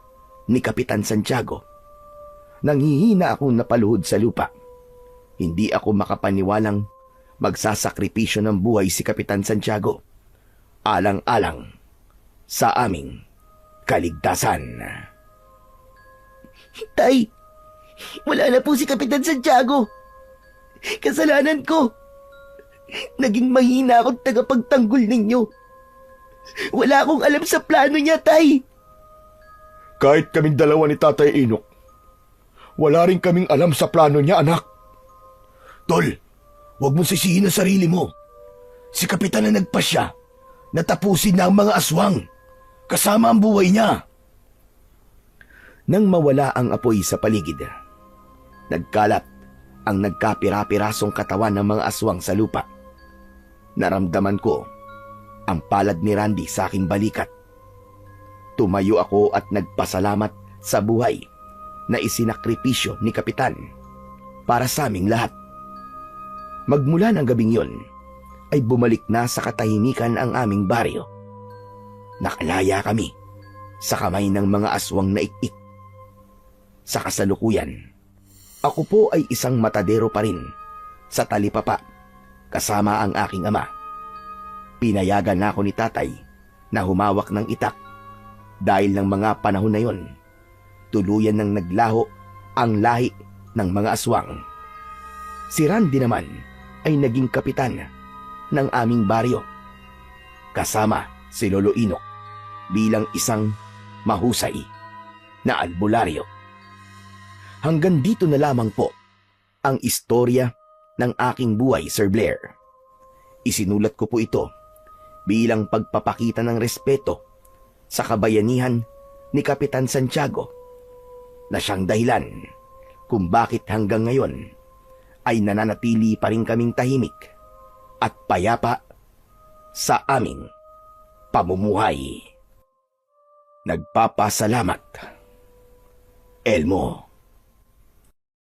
Speaker 3: ni Kapitan Santiago. Nanghihina akong napaluhod sa lupa. Hindi ako makapaniwalang magsasakripisyo ng buhay si Kapitan Santiago, alang-alang sa aming kaligtasan.
Speaker 2: Tay, wala na po si Kapitan Santiago. Kasalanan ko. Naging mahina akong tagapagtanggol ninyo. Wala akong alam sa plano niya, Tay.
Speaker 4: Kahit kaming dalawa ni Tatay Inok, wala rin kaming alam sa plano niya, anak.
Speaker 1: Tol, huwag mong sisihin ang sarili mo. Si Kapitan na nagpasya na tapusin na ang mga aswang, kasama ang buhay niya.
Speaker 3: Nang mawala ang apoy sa paligid, nagkalat ang nagkapira-pirasong katawan ng mga aswang sa lupa. Naramdaman ko ang palad ni Randy sa aking balikat. Tumayo ako at nagpasalamat sa buhay na isinakripisyo ni Kapitan para sa aming lahat. Magmula ng gabing yon, ay bumalik na sa katahimikan ang aming baryo. Nakalaya kami sa kamay ng mga aswang na ikik. Sa kasalukuyan, ako po ay isang matadero pa rin sa talipapa kasama ang aking ama. Pinayagan na ako ni tatay na humawak ng itak dahil ng mga panahon na yon, tuluyan nang naglaho ang lahi ng mga aswang. Si Randy naman ay naging kapitan ng aming baryo, kasama si Lolo Inok bilang isang mahusay na albularyo. Hanggang dito na lamang po ang istorya ng aking buhay, Sir Blair. Isinulat ko po ito bilang pagpapakita ng respeto sa kabayanihan ni Kapitan Santiago na siyang dahilan kung bakit hanggang ngayon ay nananatili pa rin kaming tahimik at payapa sa aming pamumuhay. Nagpapasalamat, Elmo.